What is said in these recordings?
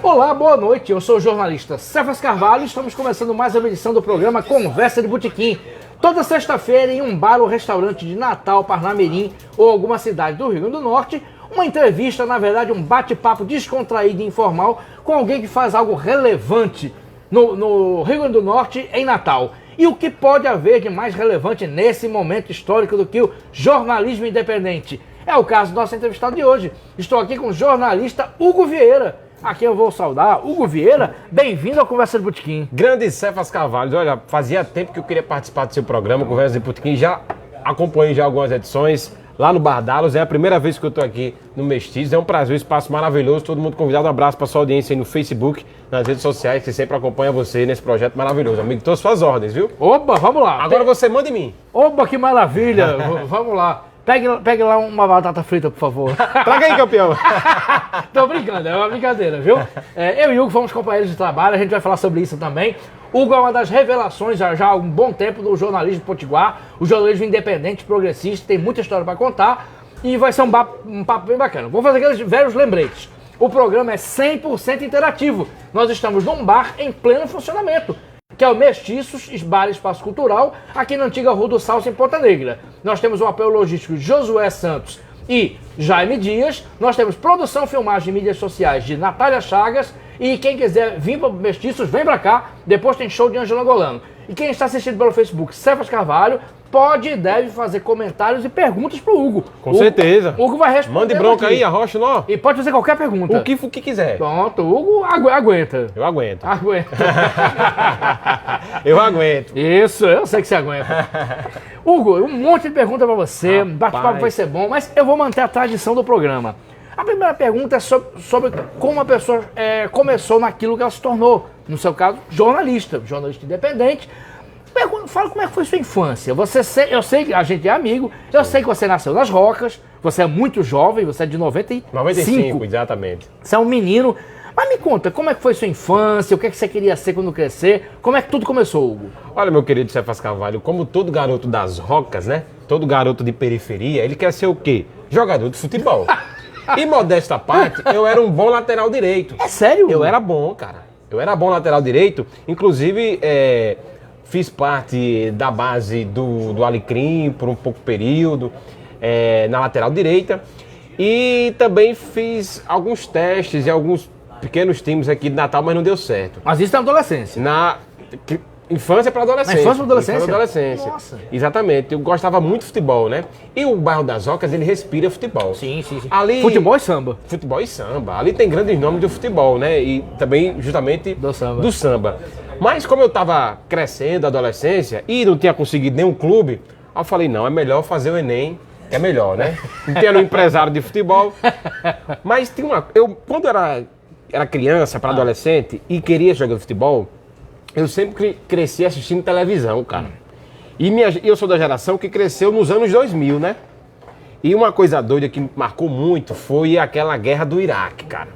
Olá, boa noite. Eu sou o jornalista Cefas Carvalho e estamos começando mais uma edição do programa Conversa de Botequim. Toda sexta-feira em um bar ou restaurante de Natal, Parnamirim ou alguma cidade do Rio Grande do Norte, uma entrevista, na verdade um bate-papo descontraído e informal com alguém que faz algo relevante no Rio Grande do Norte em Natal. E o que pode haver de mais relevante nesse momento histórico do que o jornalismo independente? É o caso do nosso entrevistado de hoje. Estou aqui com o jornalista Hugo Vieira, a quem eu vou saudar. Hugo Vieira, bem-vindo ao Conversa de Botequim. Grande Cefas Carvalho, olha, fazia tempo que eu queria participar do seu programa, Conversa de Botequim, já acompanhei já algumas edições lá no Bardalos, é a primeira vez que eu estou aqui no Mestiço, é um prazer, um espaço maravilhoso, todo mundo convidado, um abraço para sua audiência aí no Facebook, nas redes sociais, que sempre acompanha você nesse projeto maravilhoso, amigo, todas suas ordens, viu? Oba, vamos lá. Agora você manda em mim. Oba, que maravilha, vamos lá. Pegue lá uma batata frita, por favor. Traga aí, campeão. Tô brincando, é uma brincadeira, viu? Eu e Hugo fomos companheiros de trabalho, a gente vai falar sobre isso também. Hugo é uma das revelações já há um bom tempo do jornalismo potiguar, o jornalismo independente, progressista, tem muita história para contar e vai ser um papo bem bacana. Vou fazer aqueles velhos lembretes. O programa é 100% interativo. Nós estamos num bar em pleno funcionamento, que é o Mestiços Bar Espaço Cultural, aqui na antiga Rua do Salso, em Ponta Negra. Nós temos o apoio logístico de Josué Santos e Jaime Dias, nós temos produção, filmagem e mídias sociais de Natália Chagas, e quem quiser vir para Mestiços, vem para cá, depois tem show de Ângelo Angolano. E quem está assistindo pelo Facebook, Cefas Carvalho, pode e deve fazer comentários e perguntas pro Hugo. Com certeza. Hugo vai responder. Mande bronca aqui. aí, arrocha nó. E pode fazer qualquer pergunta. O que quiser. Pronto, o Hugo aguenta. Eu aguento. Eu aguento. Isso, eu sei que você aguenta. Hugo, um monte de pergunta pra você, bate-papo vai ser bom, mas eu vou manter a tradição do programa. A primeira pergunta é sobre como a pessoa começou naquilo que ela se tornou. No seu caso, jornalista independente. Fala como é que foi sua infância. Eu sei que a gente é amigo, eu sei que você nasceu nas Rocas, você é muito jovem, você é de 95, exatamente. Você é um menino. Mas me conta, como é que foi sua infância, o que é que você queria ser quando crescer, como é que tudo começou, Hugo? Olha, meu querido Cefas Carvalho, como todo garoto das Rocas, né? Todo garoto de periferia, ele quer ser o quê? Jogador de futebol. E modesta à parte, eu era um bom lateral direito. É sério? Hugo? Eu era bom, cara. Eu era bom lateral direito, inclusive fiz parte da base do Alecrim por um pouco período, na lateral direita. E também fiz alguns testes em alguns pequenos times aqui de Natal, mas não deu certo. Mas isso na adolescência? Na infância para adolescência. Na infância para adolescência? Infância para adolescência. Nossa. Exatamente. Eu gostava muito de futebol, né? E o bairro das Rocas, ele respira futebol. Sim. Ali, futebol e samba. Futebol e samba. Ali tem grandes nomes do futebol, né? E também, justamente, do samba. Mas como eu estava crescendo, adolescência, e não tinha conseguido nenhum clube, eu falei, não, é melhor fazer o Enem, que é melhor, né? Não tinha um empresário de futebol. Mas tinha quando era criança, para adolescente, e queria jogar futebol, eu sempre cresci assistindo televisão, cara. E eu sou da geração que cresceu nos anos 2000, né? E uma coisa doida que me marcou muito foi aquela guerra do Iraque, cara.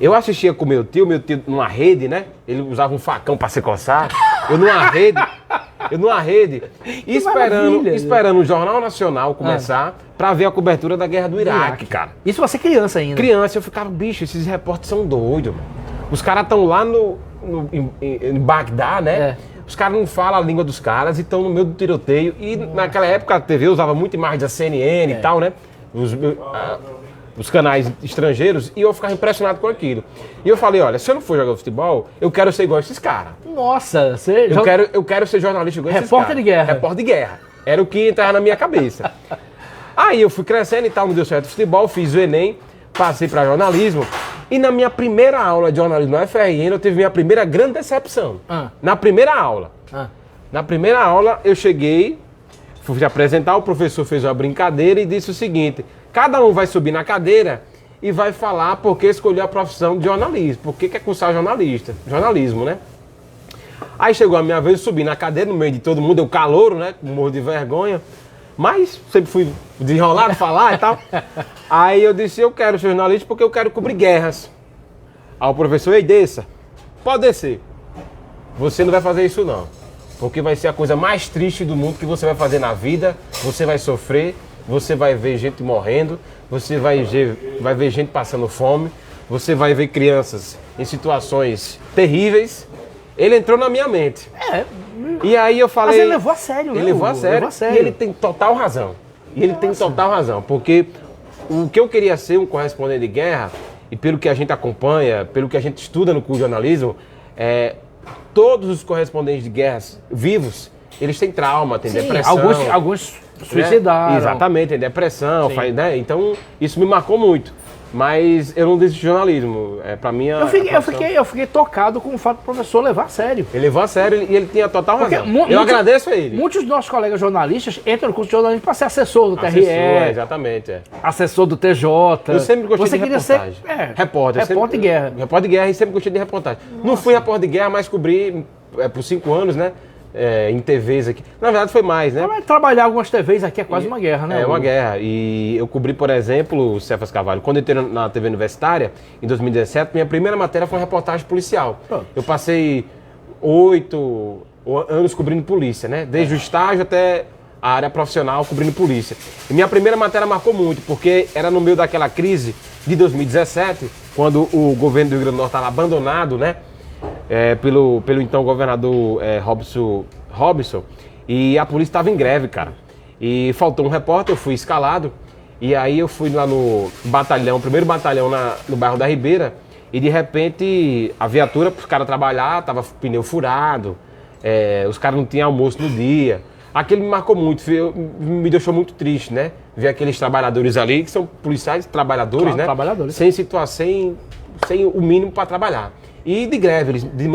Eu assistia com meu tio numa rede, né? Ele usava um facão para se coçar. Eu numa rede, esperando o Jornal Nacional começar para ver a cobertura da guerra do Iraque, cara. Isso você criança ainda? Criança, eu ficava, bicho, esses repórteres são doidos, mano. Os caras estão lá em Bagdá, né? Os caras não falam a língua dos caras e estão no meio do tiroteio. E naquela época a TV usava muito imagem da CNN e tal, né? Os canais estrangeiros, e eu ficava impressionado com aquilo. E eu falei, olha, se eu não for jogar futebol, eu quero ser igual a esses caras. Nossa, eu quero ser jornalista igual a esses caras. Repórter de guerra. Repórter de guerra. Era o que entrava na minha cabeça. Aí eu fui crescendo e tal, não deu certo o futebol, fiz o Enem, passei para jornalismo. E na minha primeira aula de jornalismo na UFRN, eu tive minha primeira grande decepção. Na primeira aula. Na primeira aula, eu cheguei, fui apresentar, o professor fez uma brincadeira e disse o seguinte: cada um vai subir na cadeira e vai falar por que escolheu a profissão de jornalismo, por que quer cursar jornalismo, né? Aí chegou a minha vez, eu subi na cadeira, no meio de todo mundo, eu calouro, né? Morro de vergonha. Mas sempre fui desenrolado, falar e tal. Aí eu disse, eu quero ser jornalista porque eu quero cobrir guerras. Aí o professor, ei, desça. Pode descer. Você não vai fazer isso não. Porque vai ser a coisa mais triste do mundo que você vai fazer na vida. Você vai sofrer, você vai ver gente morrendo, você vai ver gente passando fome, você vai ver crianças em situações terríveis. Ele entrou na minha mente. E aí eu falei... Mas ele levou a sério, né? Ele levou a sério. E ele tem total razão. Porque o que eu queria ser um correspondente de guerra, e pelo que a gente acompanha, pelo que a gente estuda no curso de jornalismo, todos os correspondentes de guerras vivos, eles têm trauma, têm depressão. Alguns suicidaram. Né? Exatamente, tem depressão, né? Então isso me marcou muito. Mas eu não desisti de jornalismo. Pra mim, eu fiquei tocado com o fato do professor levar a sério. Ele levou a sério e ele tinha total razão. Eu agradeço a ele. Muitos dos nossos colegas jornalistas entram no curso de jornalismo para ser assessor do TRE. Exatamente. Assessor do TJ. Eu sempre gostei de reportagem. Repórter de guerra. Repórter de guerra e sempre gostei de reportagem. Não fui repórter de guerra, mas cobri por 5 anos, né? Em TVs aqui. Na verdade foi mais, né? Mas trabalhar algumas TVs aqui é quase uma guerra, né? É uma guerra. E eu cobri, por exemplo, o Cefas Carvalho. Quando eu entrei na TV Universitária, em 2017, minha primeira matéria foi uma reportagem policial. Eu passei 8 anos cobrindo polícia, né? Desde o estágio até a área profissional cobrindo polícia. E minha primeira matéria marcou muito, porque era no meio daquela crise de 2017, quando o governo do Rio Grande do Norte estava abandonado, né? Pelo então governador Robson, e a polícia estava em greve, cara. E faltou um repórter, eu fui escalado, e aí eu fui lá no batalhão, primeiro batalhão no bairro da Ribeira, e de repente a viatura, para os caras trabalhar, tava pneu furado, os caras não tinham almoço no dia. Aquilo me marcou muito, me deixou muito triste, né? Ver aqueles trabalhadores ali, que são policiais trabalhadores, né? Trabalhadores. Sem o mínimo para trabalhar. E de greve, eles de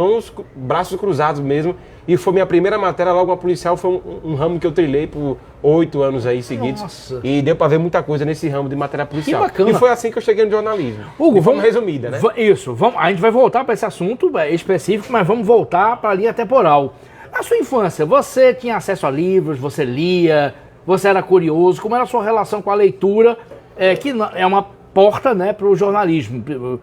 braços cruzados mesmo. E foi minha primeira matéria logo a policial, foi um ramo que eu trilhei por 8 anos aí seguidos. Nossa. E deu para ver muita coisa nesse ramo de matéria policial. Que bacana. E foi assim que eu cheguei no jornalismo. Hugo, vamos resumida, né? Isso, a gente vai voltar para esse assunto específico, mas vamos voltar para a linha temporal. Na sua infância, você tinha acesso a livros, você lia, você era curioso, como era a sua relação com a leitura, que é uma porta, né, para o jornalismo.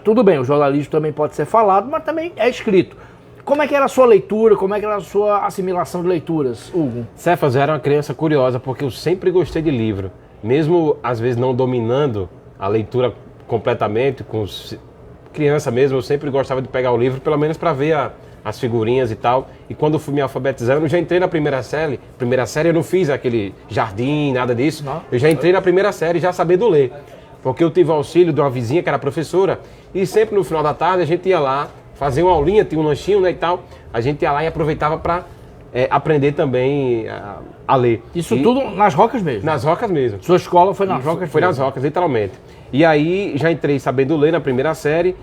Tudo bem, o jornalismo também pode ser falado, mas também é escrito. Como é que era a sua leitura, como é que era a sua assimilação de leituras, Hugo? Cefas, eu era uma criança curiosa, porque eu sempre gostei de livro. Mesmo, às vezes, não dominando a leitura completamente, criança mesmo, eu sempre gostava de pegar o livro, pelo menos para ver as figurinhas e tal. E quando eu fui me alfabetizando, eu já entrei na primeira série. Primeira série eu não fiz aquele jardim, nada disso. Não. Eu já entrei na primeira série já sabendo ler. Porque eu tive auxílio de uma vizinha que era professora. E sempre no final da tarde a gente ia lá, fazia uma aulinha, tinha um lanchinho, né, e tal. A gente ia lá e aproveitava para aprender também a ler. Isso tudo nas Rocas mesmo? Nas Rocas mesmo. Sua escola foi nas Rocas? Foi nas Rocas, literalmente. E aí já entrei sabendo ler na primeira série.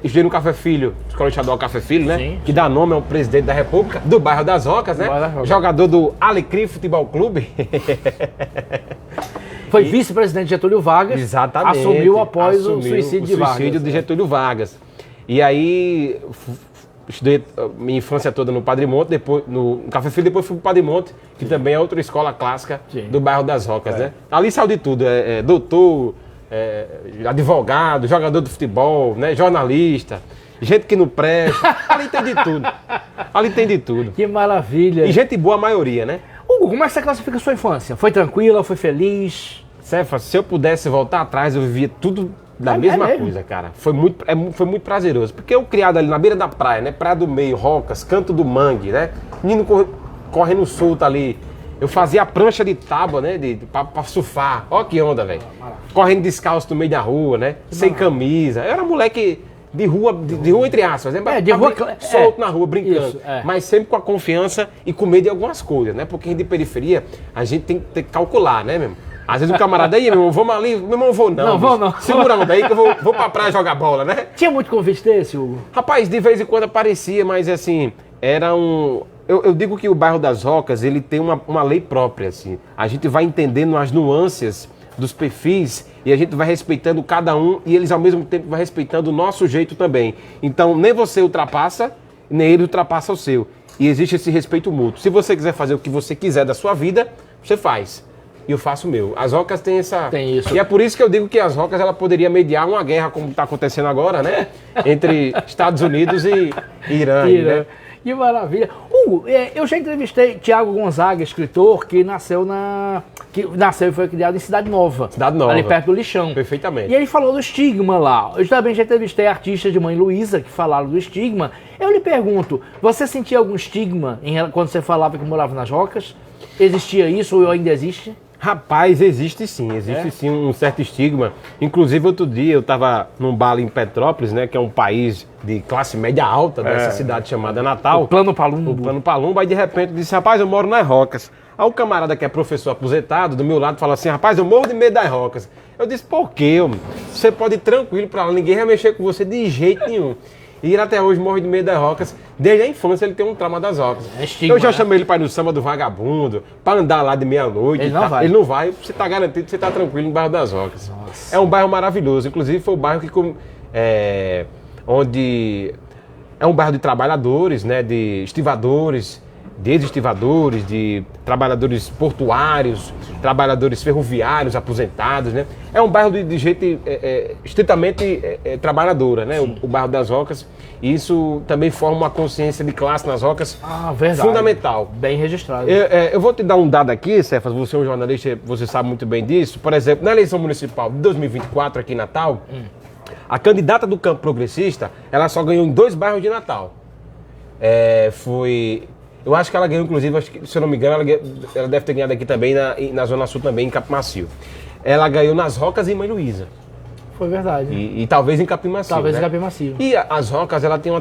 Estudei no Café Filho, Escola Estadual Café Filho, né? Sim. Que dá nome ao presidente da República, do bairro das Rocas, né? Jogador do Alecrim Futebol Clube. Foi vice-presidente de Getúlio Vargas. Exatamente. Assumiu após o suicídio de Vargas. Suicídio de Getúlio Vargas. E aí, estudei minha infância toda no Padre Monte, depois no Café Filho, depois fui pro Padre Monte, que também é outra escola clássica do bairro das Rocas, né? Ali saiu de tudo, doutor, advogado, jogador de futebol, né? Jornalista, gente que não presta, ali tem de tudo. Ali tem de tudo. Que maravilha. E gente boa a maioria, né? Hugo, como é que você classifica a sua infância? Foi tranquila, foi feliz? Cefas, se eu pudesse voltar atrás, eu vivia tudo da mesma coisa, cara. Foi muito prazeroso. Porque eu criado ali na beira da praia, né? Praia do Meio, Rocas, Canto do Mangue, né? Menino correndo solto ali. Eu fazia a prancha de tábua, né? Pra surfar. Ó que onda, velho. Correndo descalço no meio da rua, né? Sem camisa. Eu era moleque de rua entre aspas, né? De rua solto na rua, brincando. Isso, mas sempre com a confiança e com medo de algumas coisas, né? Porque de periferia, a gente tem que calcular, né, mesmo? Às vezes o camarada aí, meu irmão, vamos ali, meu irmão, vou não. Não, vou não. Segura a onda aí que eu vou pra praia jogar bola, né? Tinha muito convite desse, Hugo? Rapaz, de vez em quando aparecia, mas assim, era um... Eu digo que o bairro das Rocas, ele tem uma lei própria, assim. A gente vai entendendo as nuances dos perfis e a gente vai respeitando cada um e eles ao mesmo tempo vão respeitando o nosso jeito também. Então, nem você ultrapassa, nem ele ultrapassa o seu. E existe esse respeito mútuo. Se você quiser fazer o que você quiser da sua vida, você faz. E eu faço o meu. As Rocas têm essa... Tem isso. E é por isso que eu digo que as Rocas, ela poderia mediar uma guerra, como está acontecendo agora, né? Entre Estados Unidos e Irã. Né? Que maravilha. Hugo, eu já entrevistei Tiago Gonzaga, escritor, que nasceu e foi criado em Cidade Nova. Cidade Nova. Ali perto do Lixão. Perfeitamente. E ele falou do estigma lá. Eu também já entrevistei artistas de Mãe Luísa que falaram do estigma. Eu lhe pergunto, você sentia algum estigma quando você falava que morava nas Rocas? Existia isso ou ainda existe? Rapaz, existe sim um certo estigma. Inclusive, outro dia eu estava num bar ali em Petrópolis, né, que é um país de classe média alta, dessa cidade chamada Natal. O Plano Palumbo. O Plano Palumbo, aí de repente disse, rapaz, eu moro nas Rocas. Aí o camarada que é professor aposentado, do meu lado, fala assim, rapaz, eu morro de medo das Rocas. Eu disse, por quê, homem? Você pode ir tranquilo pra lá, ninguém vai mexer com você de jeito nenhum. E ele até hoje morre de medo das Rocas. Desde a infância ele tem um trauma das Rocas. É estigma, eu já né? chamei ele para ir no samba do vagabundo, para andar lá de meia-noite. Ele não vai. Ele não vai. Você tá garantido que você tá tranquilo no bairro das Rocas. Nossa. É um bairro maravilhoso. Inclusive foi o bairro que onde é um bairro de trabalhadores, né, de estivadores, de ex-estivadores, de trabalhadores portuários, trabalhadores ferroviários aposentados, né? É um bairro de gente estritamente trabalhadora, né? O bairro das Rocas. E isso também forma uma consciência de classe nas Rocas Verdade. fundamental. Bem registrado. Eu vou te dar um dado aqui, Cefas, você é um jornalista, você sabe muito bem disso. Por exemplo, na eleição municipal de 2024 aqui em Natal, a candidata do campo progressista, ela só ganhou em 2 bairros de Natal. Eu acho que ela ganhou, inclusive, se eu não me engano, ela deve ter ganhado aqui também, na Zona Sul também, em Capim Macio. Ela ganhou nas Rocas e em Mãe Luísa. Foi verdade. E talvez em Capim Macio. Talvez né? em Capim Macio. E as Rocas, ela tem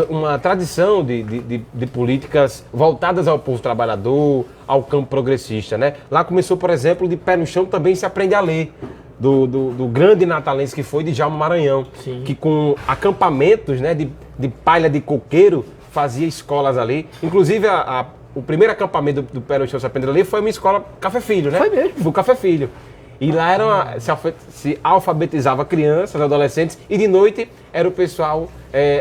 uma tradição de políticas voltadas ao povo trabalhador, ao campo progressista, né? Lá começou, por exemplo, de pé no chão também se aprende a ler. Do grande natalense que foi Djalma Maranhão. Sim. Que com acampamentos, né, de palha de coqueiro, fazia escolas ali. Inclusive, o primeiro acampamento do Pé no Chão se aprender a ler foi uma escola Café Filho, né? Foi mesmo. Do Café Filho. E lá se alfabetizava crianças, adolescentes, e de noite era o pessoal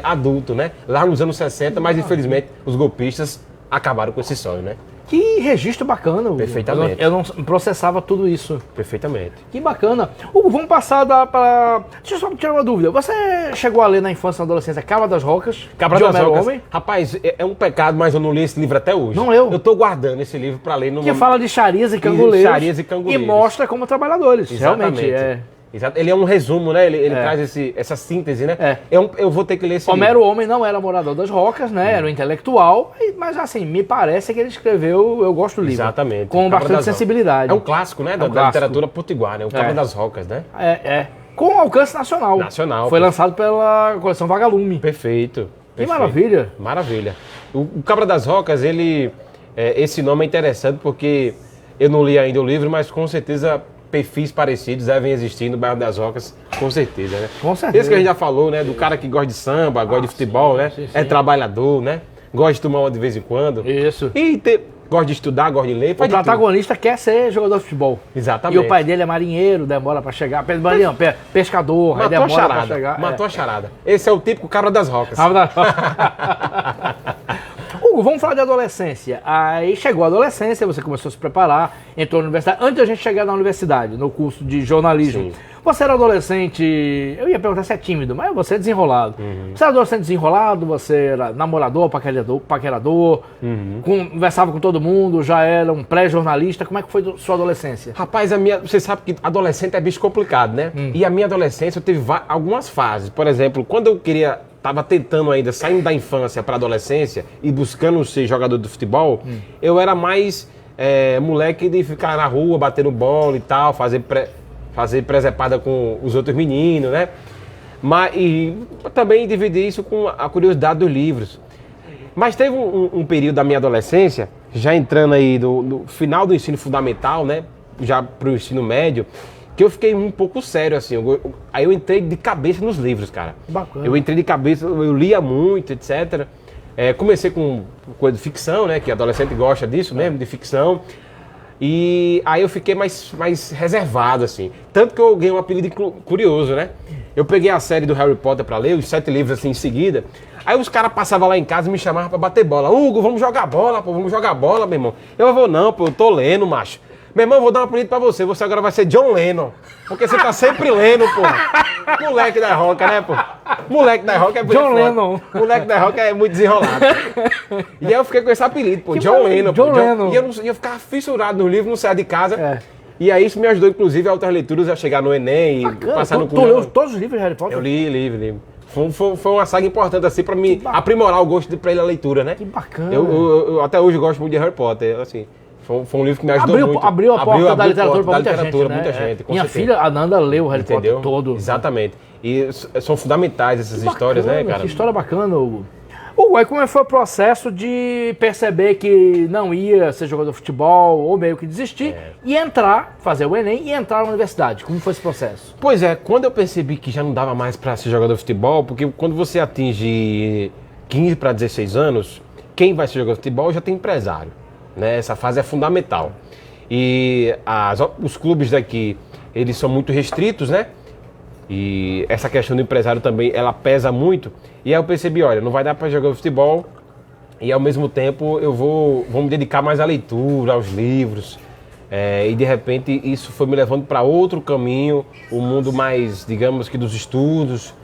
adulto, né? Lá nos anos 60, mas infelizmente os golpistas acabaram com esse sonho, né? Que registro bacana, Hugo. Perfeitamente. Eu não processava tudo isso. Perfeitamente. Que bacana. Hugo, vamos passar para... Deixa eu só tirar uma dúvida. Você chegou a ler na infância e na adolescência Cabra das Rocas? Cabra de das Homero Rocas. Homem? Rapaz, é um pecado, mas eu não li esse livro até hoje. Não leu? Eu tô guardando esse livro para ler no Que fala de charias e canguleiros. Charias e canguleiros. E mostra como trabalhadores. Exatamente. Realmente, Exato. Ele é um resumo, né? Ele traz essa síntese, né? Eu vou ter que ler esse Homero livro. Homem não era morador das Rocas, né? Era um intelectual, mas assim, me parece que ele escreveu, eu gosto do livro. Exatamente. Com Cabra bastante das sensibilidade. É um clássico, né? Da clássico. literatura potiguar, né? O Cabra das Rocas, né? Com alcance nacional. Nacional. Foi lançado pela coleção Vagalume. Perfeito. Que maravilha. Maravilha. O Cabra das Rocas, esse nome é interessante porque eu não li ainda o livro, mas com certeza perfis parecidos devem existir no bairro das Rocas, com certeza, né? Com certeza. Esse que a gente já falou, né? Do cara que gosta de samba, gosta de futebol, né? sim. É trabalhador, né? Gosta de tomar uma de vez em quando. Isso. E gosta de estudar, gosta de ler. O protagonista quer ser jogador de futebol. Exatamente. E o pai dele é marinheiro, demora pra chegar. Pescador, aí Matou a demora pra charada. chegar. Matou a charada. Esse é o típico Cabra das Rocas. Hugo, vamos falar de adolescência. Aí chegou a adolescência, você começou a se preparar, entrou na universidade. Antes da gente chegar na universidade, no curso de jornalismo, Sim. você era adolescente, eu ia perguntar se é tímido, mas você é desenrolado. Você era adolescente desenrolado, você era namorador, paquerador, conversava com todo mundo, já era um pré-jornalista. Como é que foi sua adolescência? Rapaz, você sabe que adolescente é bicho complicado, né? E a minha adolescência eu teve algumas fases. Por exemplo, quando eu tava tentando ainda, saindo da infância para adolescência e buscando ser jogador de futebol, eu era mais moleque de ficar na rua, batendo bola e tal, fazer presepada com os outros meninos, né? E também dividir isso com a curiosidade dos livros. Mas teve um período da minha adolescência, já entrando aí no final do ensino fundamental, né? Já pro ensino médio, que eu fiquei um pouco sério, assim. Aí eu entrei de cabeça nos livros, cara. Bacana. Eu entrei de cabeça, eu lia muito, etc. Comecei com coisa de ficção, né? Que adolescente gosta disso mesmo, de ficção. E aí eu fiquei mais reservado, assim. Tanto que eu ganhei um apelido curioso, né? Eu peguei a série do Harry Potter pra ler, os 7 livros assim em seguida. Aí os caras passavam lá em casa e me chamavam pra bater bola. Hugo, vamos jogar bola, pô, meu irmão. Eu vou, não, pô, eu tô lendo, macho. Meu irmão, eu vou dar um apelido pra você. Você agora vai ser John Lennon. Porque você tá sempre lendo, pô. Moleque da Roca, né, pô? Moleque da Roca é muito John Lennon. Moleque da Roca é muito desenrolado. E aí eu fiquei com esse apelido, pô. John Lennon. John Lennon. E eu ficava fissurado no livro, não saía de casa. É. E aí isso me ajudou, inclusive, a outras leituras, a chegar no Enem e passar no Tu leu todos os livros de Harry Potter? Eu li. Foi uma saga importante, assim, pra me aprimorar o gosto pra ele a leitura, né? Que bacana. Eu até hoje gosto muito de Harry Potter, assim. Foi um livro que me ajudou muito. Abriu a porta da literatura pra muita gente, né? muita gente, com Minha certeza. filha, a Nanda, leu o Harry Entendeu? Potter todo. Exatamente. E são fundamentais essas histórias, Bacana, né, cara? Que história bacana, Hugo. Hugo, aí como foi o processo de perceber que não ia ser jogador de futebol ou meio que desistir e entrar, fazer o Enem e entrar na universidade? Como foi esse processo? Pois é, quando eu percebi que já não dava mais para ser jogador de futebol, porque quando você atinge 15 para 16 anos, quem vai ser jogador de futebol já tem empresário, né? Essa fase é fundamental. E os clubes daqui, eles são muito restritos, né? E essa questão do empresário também, ela pesa muito. E aí eu percebi, olha, não vai dar para jogar futebol e ao mesmo tempo eu vou me dedicar mais à leitura, aos livros. E de repente isso foi me levando para outro caminho, o mundo mais, digamos que dos estudos.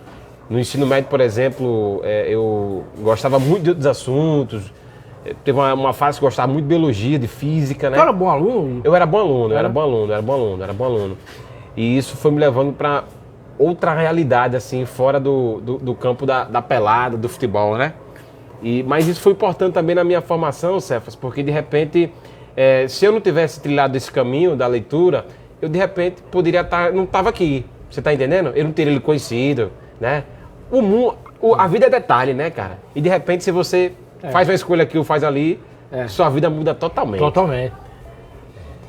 No ensino médio, por exemplo, eu gostava muito de outros assuntos. Teve uma fase que eu gostava muito de biologia, de física, né? Tu era bom aluno? Eu era bom aluno, era bom aluno. E isso foi me levando para outra realidade, assim, fora do campo da pelada, do futebol, né? Mas isso foi importante também na minha formação, Cefas, porque de repente, se eu não tivesse trilhado esse caminho da leitura, eu de repente poderia não estava aqui, você tá entendendo? Eu não teria ele conhecido, né? A vida é detalhe, né, cara? E de repente, se você faz uma escolha aqui ou faz ali, sua vida muda totalmente. Totalmente.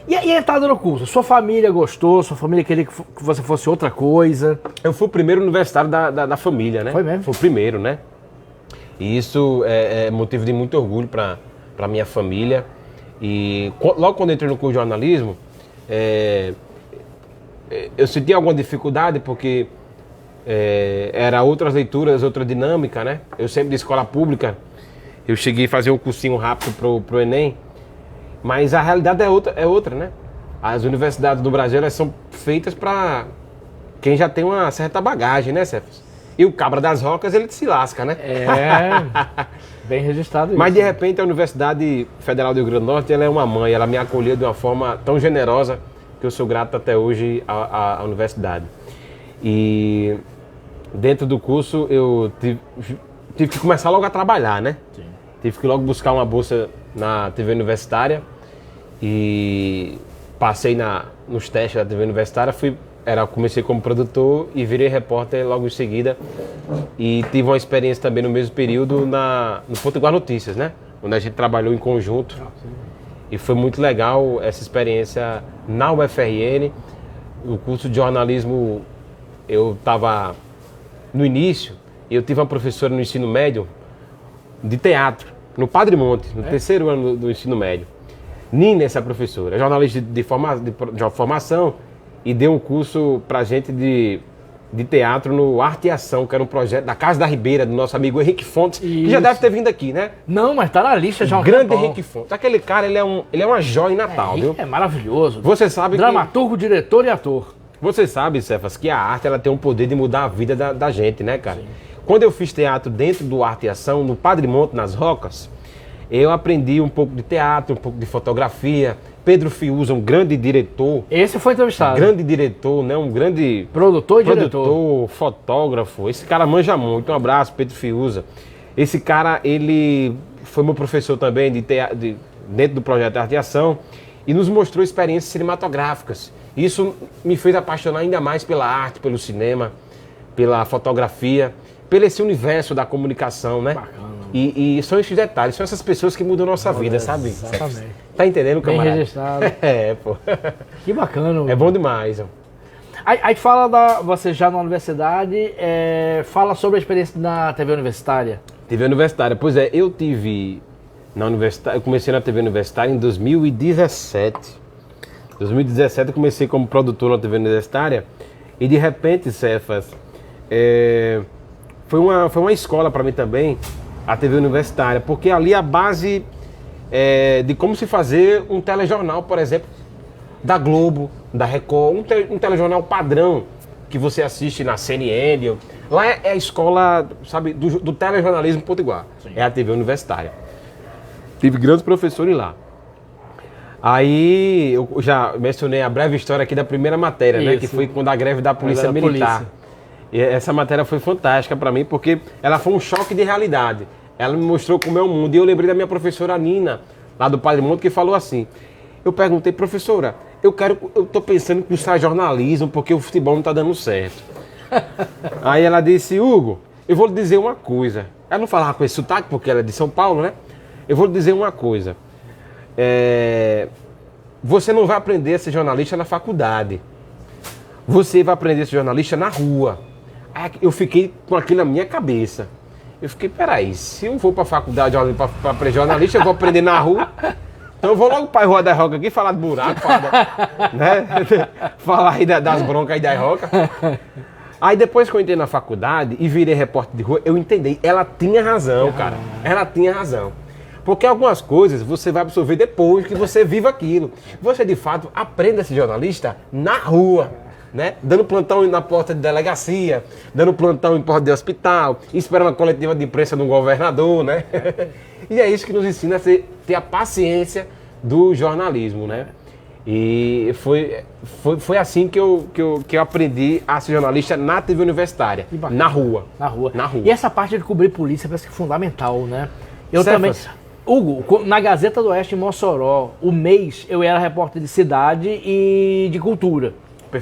E a entrada no curso? Sua família gostou? Sua família queria que você fosse outra coisa? Eu fui o primeiro universitário da família, né? Foi mesmo? Fui o primeiro, né? E isso é motivo de muito orgulho para minha família. E logo quando entrei no curso de jornalismo, eu senti alguma dificuldade porque era outras leituras, outra dinâmica, né? Eu sempre de escola pública, eu cheguei a fazer um cursinho rápido pro Enem. Mas a realidade é outra, né? As universidades do Brasil, elas são feitas para quem já tem uma certa bagagem, né, Cefas? E o cabra das rocas, ele se lasca, né? Bem registrado isso. Mas, de repente, a Universidade Federal do Rio Grande do Norte, ela é uma mãe, ela me acolheu de uma forma tão generosa que eu sou grato até hoje à universidade. E dentro do curso, eu tive que começar logo a trabalhar, né? Sim. Tive que logo buscar uma bolsa na TV universitária e passei nos testes da TV universitária, comecei como produtor e virei repórter logo em seguida e tive uma experiência também no mesmo período no Potiguar Notícias, né? Onde a gente trabalhou em conjunto e foi muito legal essa experiência na UFRN. O curso de jornalismo, eu estava no início e eu tive uma professora no ensino médio de teatro, no Padre Monte, no terceiro ano do ensino médio. Nina, essa professora, é jornalista de formação e deu um curso pra gente de teatro no Arte e Ação, que era um projeto da Casa da Ribeira, do nosso amigo Henrique Fontes, que já deve ter vindo aqui, né? Não, mas tá na lista já. Grande Henrique Fontes. Aquele cara, ele é uma joia em Natal, viu? É maravilhoso. Você sabe dramaturgo, diretor e ator. Você sabe, Cefas, que a arte ela tem um poder de mudar a vida da gente, né, cara? Sim. Quando eu fiz teatro dentro do Arte e Ação, no Padre Monte, nas Rocas, eu aprendi um pouco de teatro, um pouco de fotografia. Pedro Fiuza, um grande diretor. Esse foi entrevistado. Grande diretor, né? Um grande produtor e diretor. Fotógrafo. Esse cara manja muito. Um abraço, Pedro Fiuza. Esse cara, ele foi meu professor também dentro do projeto Arte e Ação e nos mostrou experiências cinematográficas. Isso me fez apaixonar ainda mais pela arte, pelo cinema, pela fotografia, pelo esse universo da comunicação, né? Bacana. E são esses detalhes, são essas pessoas que mudam a nossa vida, sabe? Exatamente. Tá entendendo, camarada? Bem registrado. Pô. Que bacana. É bom demais. Aí você já na universidade, fala sobre a experiência na TV universitária. TV universitária, pois é, eu tive na universidade, eu comecei na TV universitária em 2017. Em 2017 eu comecei como produtor na TV universitária e de repente, Cefas, foi uma escola para mim também, a TV universitária, porque ali a base de como se fazer um telejornal, por exemplo, da Globo, da Record, um telejornal padrão que você assiste na CNN. Lá é a escola, sabe, do telejornalismo potiguar. Sim. É a TV universitária. Tive grandes professores lá. Aí eu já mencionei a breve história aqui da primeira matéria, né? Que foi quando a greve da Polícia Militar. E essa matéria foi fantástica para mim, porque ela foi um choque de realidade. Ela me mostrou como é o mundo. E eu lembrei da minha professora Nina, lá do Padre Mundo, que falou assim. Eu perguntei, professora, eu tô pensando em cursar jornalismo, porque o futebol não tá dando certo. Aí ela disse, Hugo, eu vou lhe dizer uma coisa. Ela não falava com esse sotaque, porque ela é de São Paulo, né? Eu vou lhe dizer uma coisa. Você não vai aprender a ser jornalista na faculdade. Você vai aprender a ser jornalista na rua. Aí eu fiquei com aquilo na minha cabeça. Eu fiquei, peraí, se eu vou pra faculdade para aprender jornalista, eu vou aprender na rua. Então eu vou logo para a Rua da Roca aqui falar de buraco, né? Falar aí das broncas aí da Roca. Aí depois que eu entrei na faculdade e virei repórter de rua, eu entendi. Ela tinha razão, cara. Ela tinha razão. Porque algumas coisas você vai absorver depois que você vive aquilo. Você, de fato, aprende a ser jornalista na rua, né? Dando plantão na porta de delegacia, dando plantão em porta de hospital, esperando a coletiva de imprensa do governador, né? E é isso que nos ensina a ter a paciência do jornalismo, né? E foi assim que eu aprendi a ser jornalista na TV universitária, na rua. Na rua. E essa parte de cobrir polícia parece que é fundamental, né? Eu também... Hugo, na Gazeta do Oeste em Mossoró, o mês eu era repórter de cidade e de cultura.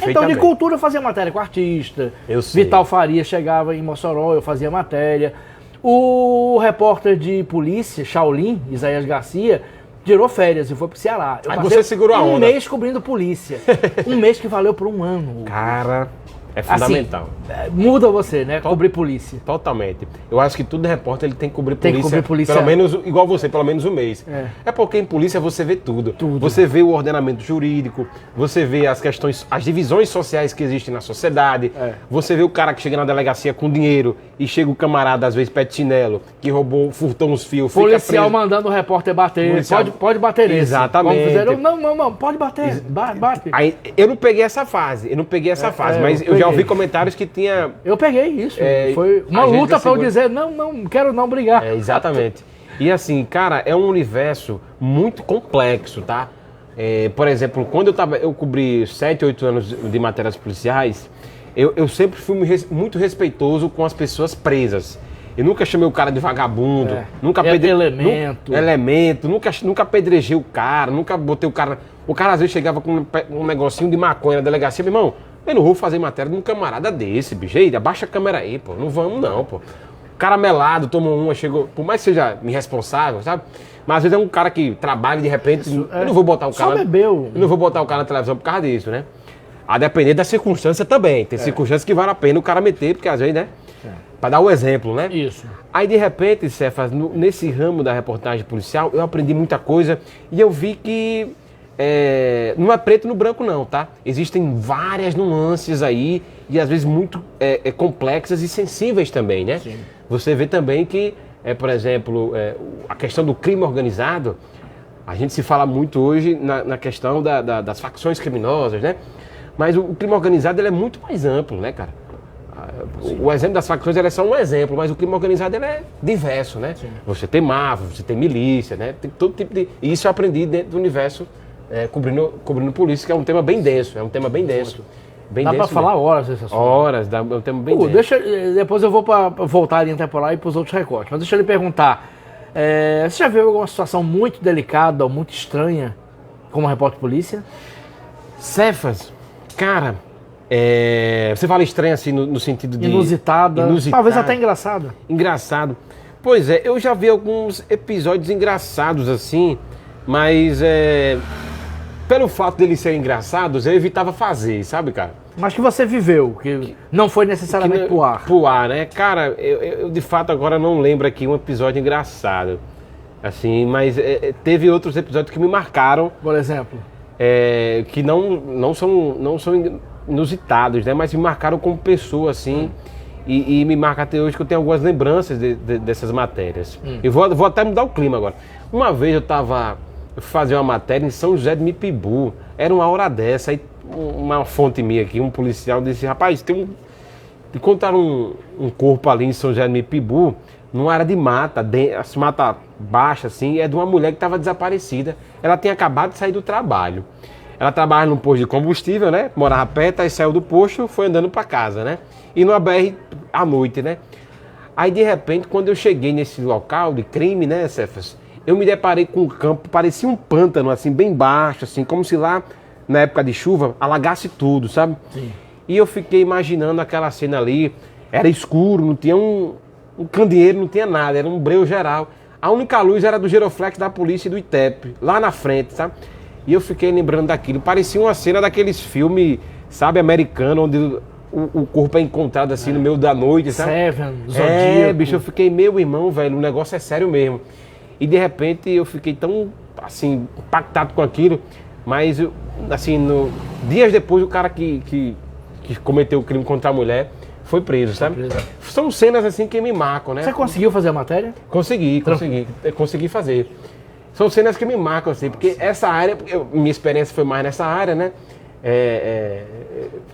Então de cultura eu fazia matéria com artista. Eu sei. Vital Faria chegava em Mossoró, eu fazia matéria. O repórter de polícia, Shaolin, Isaías Garcia, tirou férias e foi pro Ceará. Aí você segurou a onda. Um mês cobrindo polícia. Um mês que valeu por um ano. Cara, é fundamental. Assim, muda você, né? Cobrir polícia. Totalmente. Eu acho que todo repórter ele tem que cobrir Tem que cobrir polícia. Pelo menos, igual você, pelo menos um mês. É porque em polícia você vê tudo. Você vê o ordenamento jurídico, você vê as questões, as divisões sociais que existem na sociedade. Você vê o cara que chega na delegacia com dinheiro e chega o camarada, às vezes, pé de chinelo, que furtou uns fios. Policial mandando o repórter bater. Policial... Pode bater nesse. Exatamente. Fizeram, não, pode bater. Bate. Aí, eu não peguei essa fase, mas eu já ouvi comentários que tinha... Eu peguei isso. Foi uma luta para eu dizer, não quero não brigar. Exatamente. E assim, cara, é um universo muito complexo, tá? Por exemplo, quando eu cobri 7, 8 anos de matérias policiais, eu sempre fui muito respeitoso com as pessoas presas. Eu nunca chamei o cara de vagabundo, nunca nunca apedrejei o cara, nunca botei o cara... O cara às vezes chegava com um negocinho de maconha na delegacia, meu irmão, eu não vou fazer matéria de um camarada desse, bicho. Ei, abaixa a câmera aí, pô. Não vamos não, pô. O cara melado, tomou uma, chegou... Por mais que seja irresponsável, sabe? Mas às vezes é um cara que trabalha e de repente... eu não vou botar o cara... Só bebeu. Eu não vou botar o cara na televisão por causa disso, né? A depender da circunstância também. Tem circunstâncias que vale a pena o cara meter, porque às vezes, né? Pra dar o exemplo, né? Isso. Aí de repente, Cefas, nesse ramo da reportagem policial, eu aprendi muita coisa e eu vi que... não é preto no branco não, tá? Existem várias nuances aí e às vezes muito complexas e sensíveis também, né? Sim. Você vê também que, por exemplo, a questão do crime organizado, a gente se fala muito hoje na questão das facções criminosas, né? Mas o crime organizado ele é muito mais amplo, né, cara? O exemplo das facções é só um exemplo, mas o crime organizado ele é diverso, né? Sim. Você tem máfia, você tem milícia, né? Tem todo tipo de... E isso eu aprendi dentro do universo cobrindo polícia, que é um tema bem denso, Dá pra falar horas desse assunto. Horas, é um tema bem denso. Depois eu vou voltar a linha temporal e pros outros recortes, mas deixa eu lhe perguntar, você já viu alguma situação muito delicada ou muito estranha como repórter de polícia? Cefas, cara, você fala estranho assim no sentido de... Inusitada, talvez até engraçada. Engraçado. Pois é, eu já vi alguns episódios engraçados assim, mas pelo fato deles serem engraçados, eu evitava fazer, sabe, cara? Mas que você viveu, que não foi necessariamente pro ar. Pro ar, né? Cara, eu de fato agora não lembro aqui um episódio engraçado, assim, mas teve outros episódios que me marcaram. Por exemplo? Que não são inusitados, né? Mas me marcaram como pessoa, assim, e me marca até hoje que eu tenho algumas lembranças dessas matérias. Eu vou até mudar o clima agora. Uma vez eu eu fui fazer uma matéria em São José de Mipibu. Era uma hora dessa, aí uma fonte minha aqui, um policial disse, rapaz, encontraram um corpo ali em São José de Mipibu, numa área de mata, mata baixa assim, é de uma mulher que estava desaparecida. Ela tinha acabado de sair do trabalho. Ela trabalha num posto de combustível, né? Morava perto, aí saiu do posto, foi andando para casa, né? E numa BR à noite, né? Aí de repente, quando eu cheguei nesse local de crime, né, Cefas, eu me deparei com um campo, parecia um pântano, assim, bem baixo, assim, como se lá, na época de chuva, alagasse tudo, sabe? Sim. E eu fiquei imaginando aquela cena ali, era escuro, não tinha um candeeiro, não tinha nada, era um breu geral. A única luz era do giroflex da polícia e do ITEP, lá na frente, sabe? E eu fiquei lembrando daquilo, parecia uma cena daqueles filmes, sabe, americano, onde o corpo é encontrado assim no meio da noite, sabe? Seven, Zodíaco. Bicho, eu fiquei, meu irmão, velho, o negócio é sério mesmo. E de repente eu fiquei tão, assim, impactado com aquilo, mas, assim, dias depois o cara que cometeu o crime contra a mulher foi preso, sabe? São cenas assim que me marcam, né? Você conseguiu fazer a matéria? Consegui fazer. São cenas que me marcam, assim, porque essa área, minha experiência foi mais nessa área, né?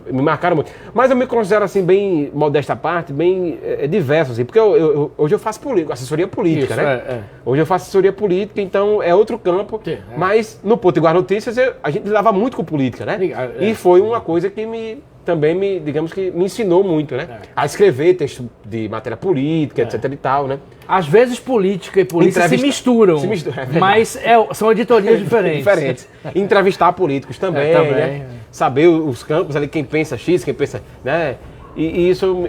Me marcaram muito. Mas eu me considero, assim, bem, modesta à parte, bem diverso, assim, porque hoje eu faço assessoria política, isso, né? Hoje eu faço assessoria política, então é outro campo, mas no Potiguar Notícias a gente lidava muito com política, né? E foi uma coisa que também digamos que me ensinou muito, né? A escrever texto de matéria política, etc e tal, né? Às vezes política e polícia se misturam, mas são editorias diferentes. Entrevistar políticos também, né? Saber os campos ali, quem pensa X, quem pensa, né? E isso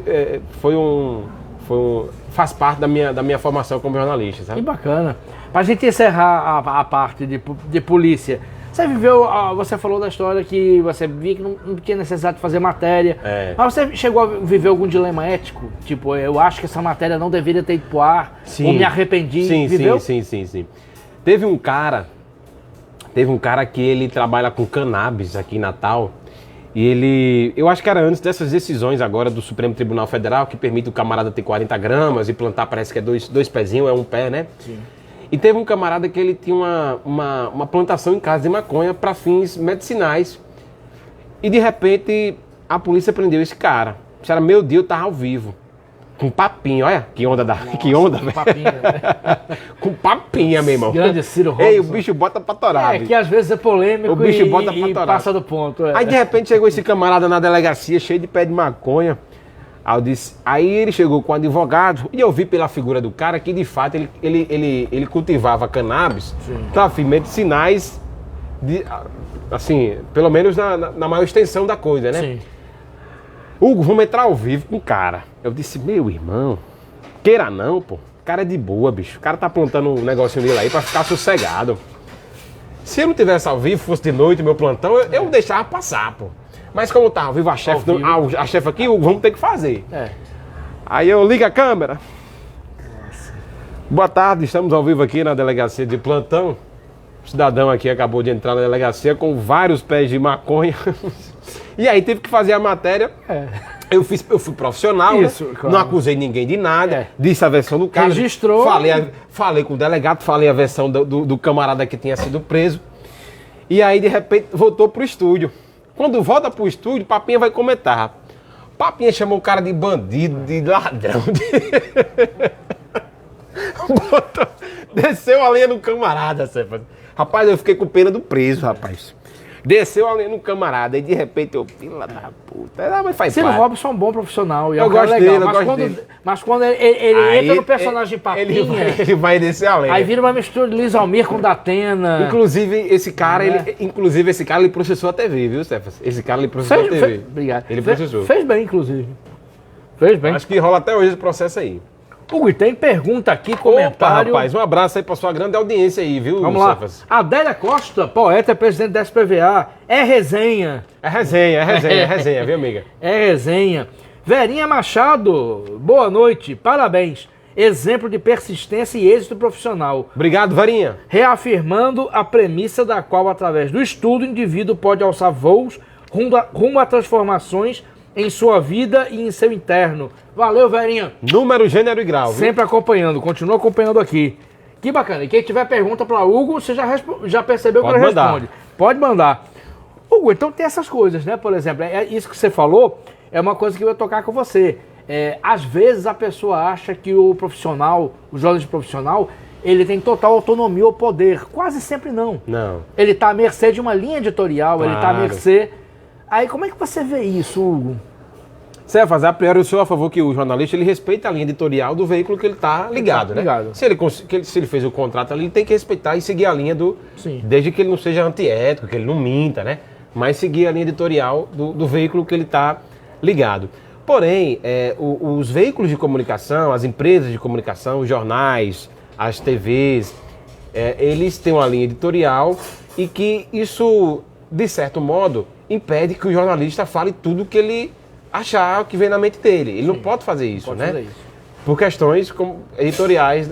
faz parte da minha formação como jornalista, sabe? Que bacana. Pra gente encerrar a parte de polícia, você falou da história que você via que não tinha necessidade de fazer matéria, mas você chegou a viver algum dilema ético? Tipo, eu acho que essa matéria não deveria ter ido pro ar, ou me arrependi, viveu? Sim. Teve um cara que ele trabalha com cannabis aqui em Natal, e eu acho que era antes dessas decisões agora do Supremo Tribunal Federal, que permite o camarada ter 40 gramas e plantar, parece que é dois pezinhos, é um pé, né? Sim. E teve um camarada que ele tinha uma plantação em casa de maconha para fins medicinais. E de repente a polícia prendeu esse cara. Disseram, meu Deus, eu tava ao vivo. Com papinha, olha que onda que onda, velho. Com papinha, meu irmão. Grande Ciro Robson. Ei, o bicho bota pra torar. Que às vezes é polêmico, o bicho bota pra torar. Passa do ponto. Aí de repente chegou esse camarada na delegacia, cheio de pé de maconha. Aí ele chegou com o advogado e eu vi pela figura do cara que de fato ele cultivava cannabis para fins medicinais, assim, pelo menos na maior extensão da coisa, né? Sim. Hugo, vamos entrar ao vivo com o cara. Eu disse, meu irmão, queira não, pô. O cara é de boa, bicho. O cara tá plantando um negocinho dele aí pra ficar sossegado. Se eu não tivesse ao vivo, fosse de noite, meu plantão, eu deixava passar, pô. Mas como tá ao vivo, a chefe aqui, vamos ter que fazer. Aí eu ligo a câmera. Boa tarde, estamos ao vivo aqui na delegacia de plantão. O cidadão aqui acabou de entrar na delegacia com vários pés de maconha. E aí teve que fazer a matéria. Eu fui profissional, isso, né? Claro. Não acusei ninguém de nada, disse a versão do cara. Registrou. Falei com o delegado, falei a versão do camarada que tinha sido preso. E aí, de repente, voltou pro estúdio. Quando volta pro estúdio, Papinha vai comentar. Papinha chamou o cara de bandido, de ladrão. Desceu a lenha no camarada, rapaz, eu fiquei com pena do preso, rapaz. Desceu a lenha no camarada e de repente eu, fila da puta. Mas faz Ciro Robson é um bom profissional. E eu gosto dele, dele. Mas quando ele entra no personagem Papinha, ele vai descer a lenha. Aí vira uma mistura de Luiz Almir com Datena. Inclusive, esse cara, ele processou a TV, viu, Cefas? Esse cara, ele processou a TV. Obrigado. Ele processou. Fez bem, inclusive. Fez bem. Acho que rola até hoje esse processo aí. Hugo, tem pergunta aqui, comentário. Opa, rapaz, um abraço aí pra sua grande audiência aí, viu, Vamos Cefas? Lá. Adélia Costa, poeta e presidente da SPVA. É resenha, viu, amiga? É resenha. Verinha Machado, boa noite, parabéns. Exemplo de persistência e êxito profissional. Obrigado, Verinha. Reafirmando a premissa da qual, através do estudo, o indivíduo pode alçar voos rumo a transformações em sua vida e em seu interno. Valeu, Verinha. Número, gênero e grau. Sempre acompanhando, continua acompanhando aqui. Que bacana. E quem tiver pergunta para Hugo, você já percebeu que Pode ele mandar. responde. Pode mandar. Hugo, então tem essas coisas, né? Por exemplo, isso que você falou é uma coisa que eu ia tocar com você. Às vezes a pessoa acha que o profissional, o jornalista profissional, ele tem total autonomia ou poder. Quase sempre não. Não. Ele está à mercê de uma linha editorial, ele está à Claro. mercê... Aí como é que você vê isso, Hugo? Você vai fazer a priori, eu sou a favor que o jornalista ele respeita a linha editorial do veículo que ele está ligado, né? Ligado. Se ele fez o contrato ali, ele tem que respeitar e seguir a linha do... Sim. Desde que ele não seja antiético, que ele não minta, né? Mas seguir a linha editorial do veículo que ele está ligado. Porém, os veículos de comunicação, as empresas de comunicação, os jornais, as TVs, eles têm uma linha editorial e que isso, de certo modo, impede que o jornalista fale tudo que ele achar que vem na mente dele. Ele não pode fazer isso, Pode né? fazer isso. Por questões editoriais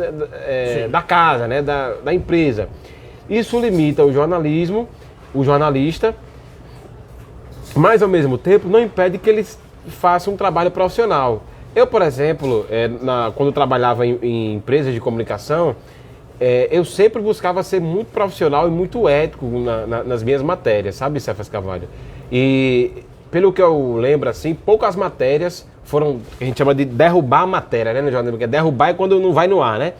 da casa, né? da empresa. Isso limita o jornalismo, o jornalista, mas ao mesmo tempo não impede que ele faça um trabalho profissional. Eu, por exemplo, quando eu trabalhava em empresas de comunicação, eu sempre buscava ser muito profissional e muito ético nas minhas matérias, sabe, Cefas Carvalho? E pelo que eu lembro, assim, poucas matérias foram, a gente chama de derrubar a matéria, né, no jornalismo? Porque derrubar é quando não vai no ar, né?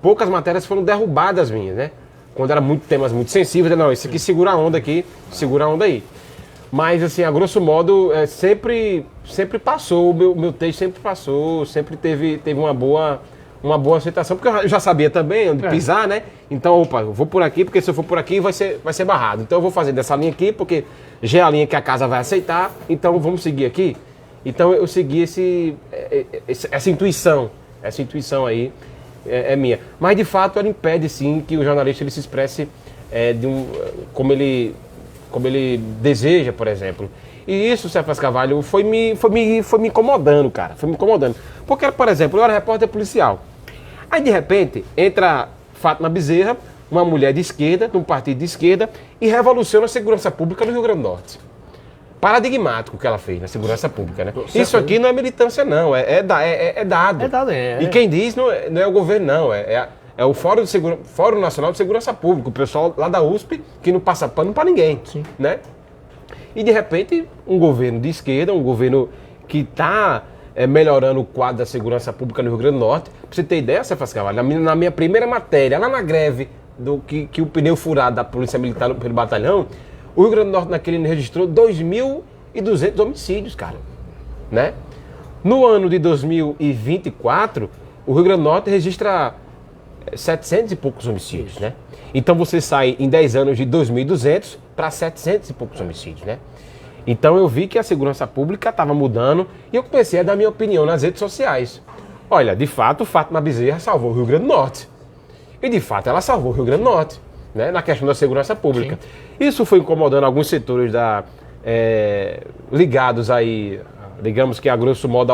Poucas matérias foram derrubadas minhas, né? Quando eram temas muito sensíveis, não, isso aqui segura a onda aqui, segura a onda aí. Mas, assim, a grosso modo, sempre passou, o meu texto sempre passou, sempre teve uma boa aceitação, porque eu já sabia também onde pisar, né? Então, opa, eu vou por aqui, porque se eu for por aqui vai ser barrado. Então eu vou fazer dessa linha aqui, porque já é a linha que a casa vai aceitar, então vamos seguir aqui. Então eu segui essa intuição aí é minha. Mas, de fato, ela impede, sim, que o jornalista ele se expresse como ele deseja, por exemplo. E isso, Cefas Carvalho, foi me incomodando, cara. Foi me incomodando. Porque, por exemplo, eu era repórter policial. Aí, de repente, entra Fátima Bezerra, uma mulher de esquerda, de um partido de esquerda, e revoluciona a segurança pública no Rio Grande do Norte. Paradigmático o que ela fez na segurança pública, né? Isso aqui não é militância, não. É dado. É dado, E quem diz não é o governo, não. É o Fórum Nacional de Segurança Pública, o pessoal lá da USP, que não passa pano para ninguém, né? E, de repente, um governo de esquerda, um governo que está melhorando o quadro da segurança pública no Rio Grande do Norte. Pra você ter ideia, Cefas Carvalho, na minha primeira matéria, lá na greve, que o pneu furado da Polícia Militar pelo batalhão, o Rio Grande do Norte naquele ano registrou 2.200 homicídios, cara, né? No ano de 2024, o Rio Grande do Norte registra 700 e poucos homicídios, né? Então você sai em 10 anos de 2.200 para 700 e poucos homicídios, né? Então eu vi que a segurança pública estava mudando e eu comecei a dar minha opinião nas redes sociais. Olha, de fato, Fátima Bezerra salvou o Rio Grande do Norte. E de fato ela salvou o Rio Grande do Norte, né? Na questão da segurança pública. Sim. Isso foi incomodando alguns setores ligados aí, digamos que a grosso modo,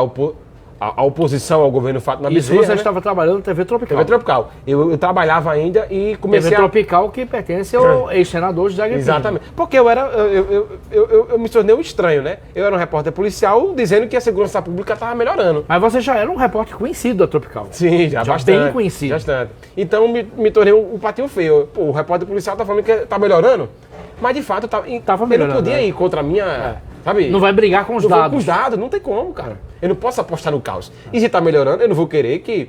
a oposição ao governo Fátima Bezerra. Isso você estava trabalhando na TV Tropical. TV Tropical. Eu trabalhava ainda e comecei TV Tropical que pertence ao ex-senador José Agripino. Exatamente. Porque eu me tornei um estranho, né? Eu era um repórter policial dizendo que a segurança pública estava melhorando. Mas você já era um repórter conhecido da Tropical. Sim, já bastante. Bem conhecido. Bastante. Então me tornei um patinho feio. Pô, o repórter policial tá falando que tá melhorando, mas de fato tava melhorando. Eu não podia ir contra a minha... Sabe? Não vai brigar com os dados. Com os dados, não tem como, cara. Eu não posso apostar no caos. E se tá melhorando, eu não vou querer que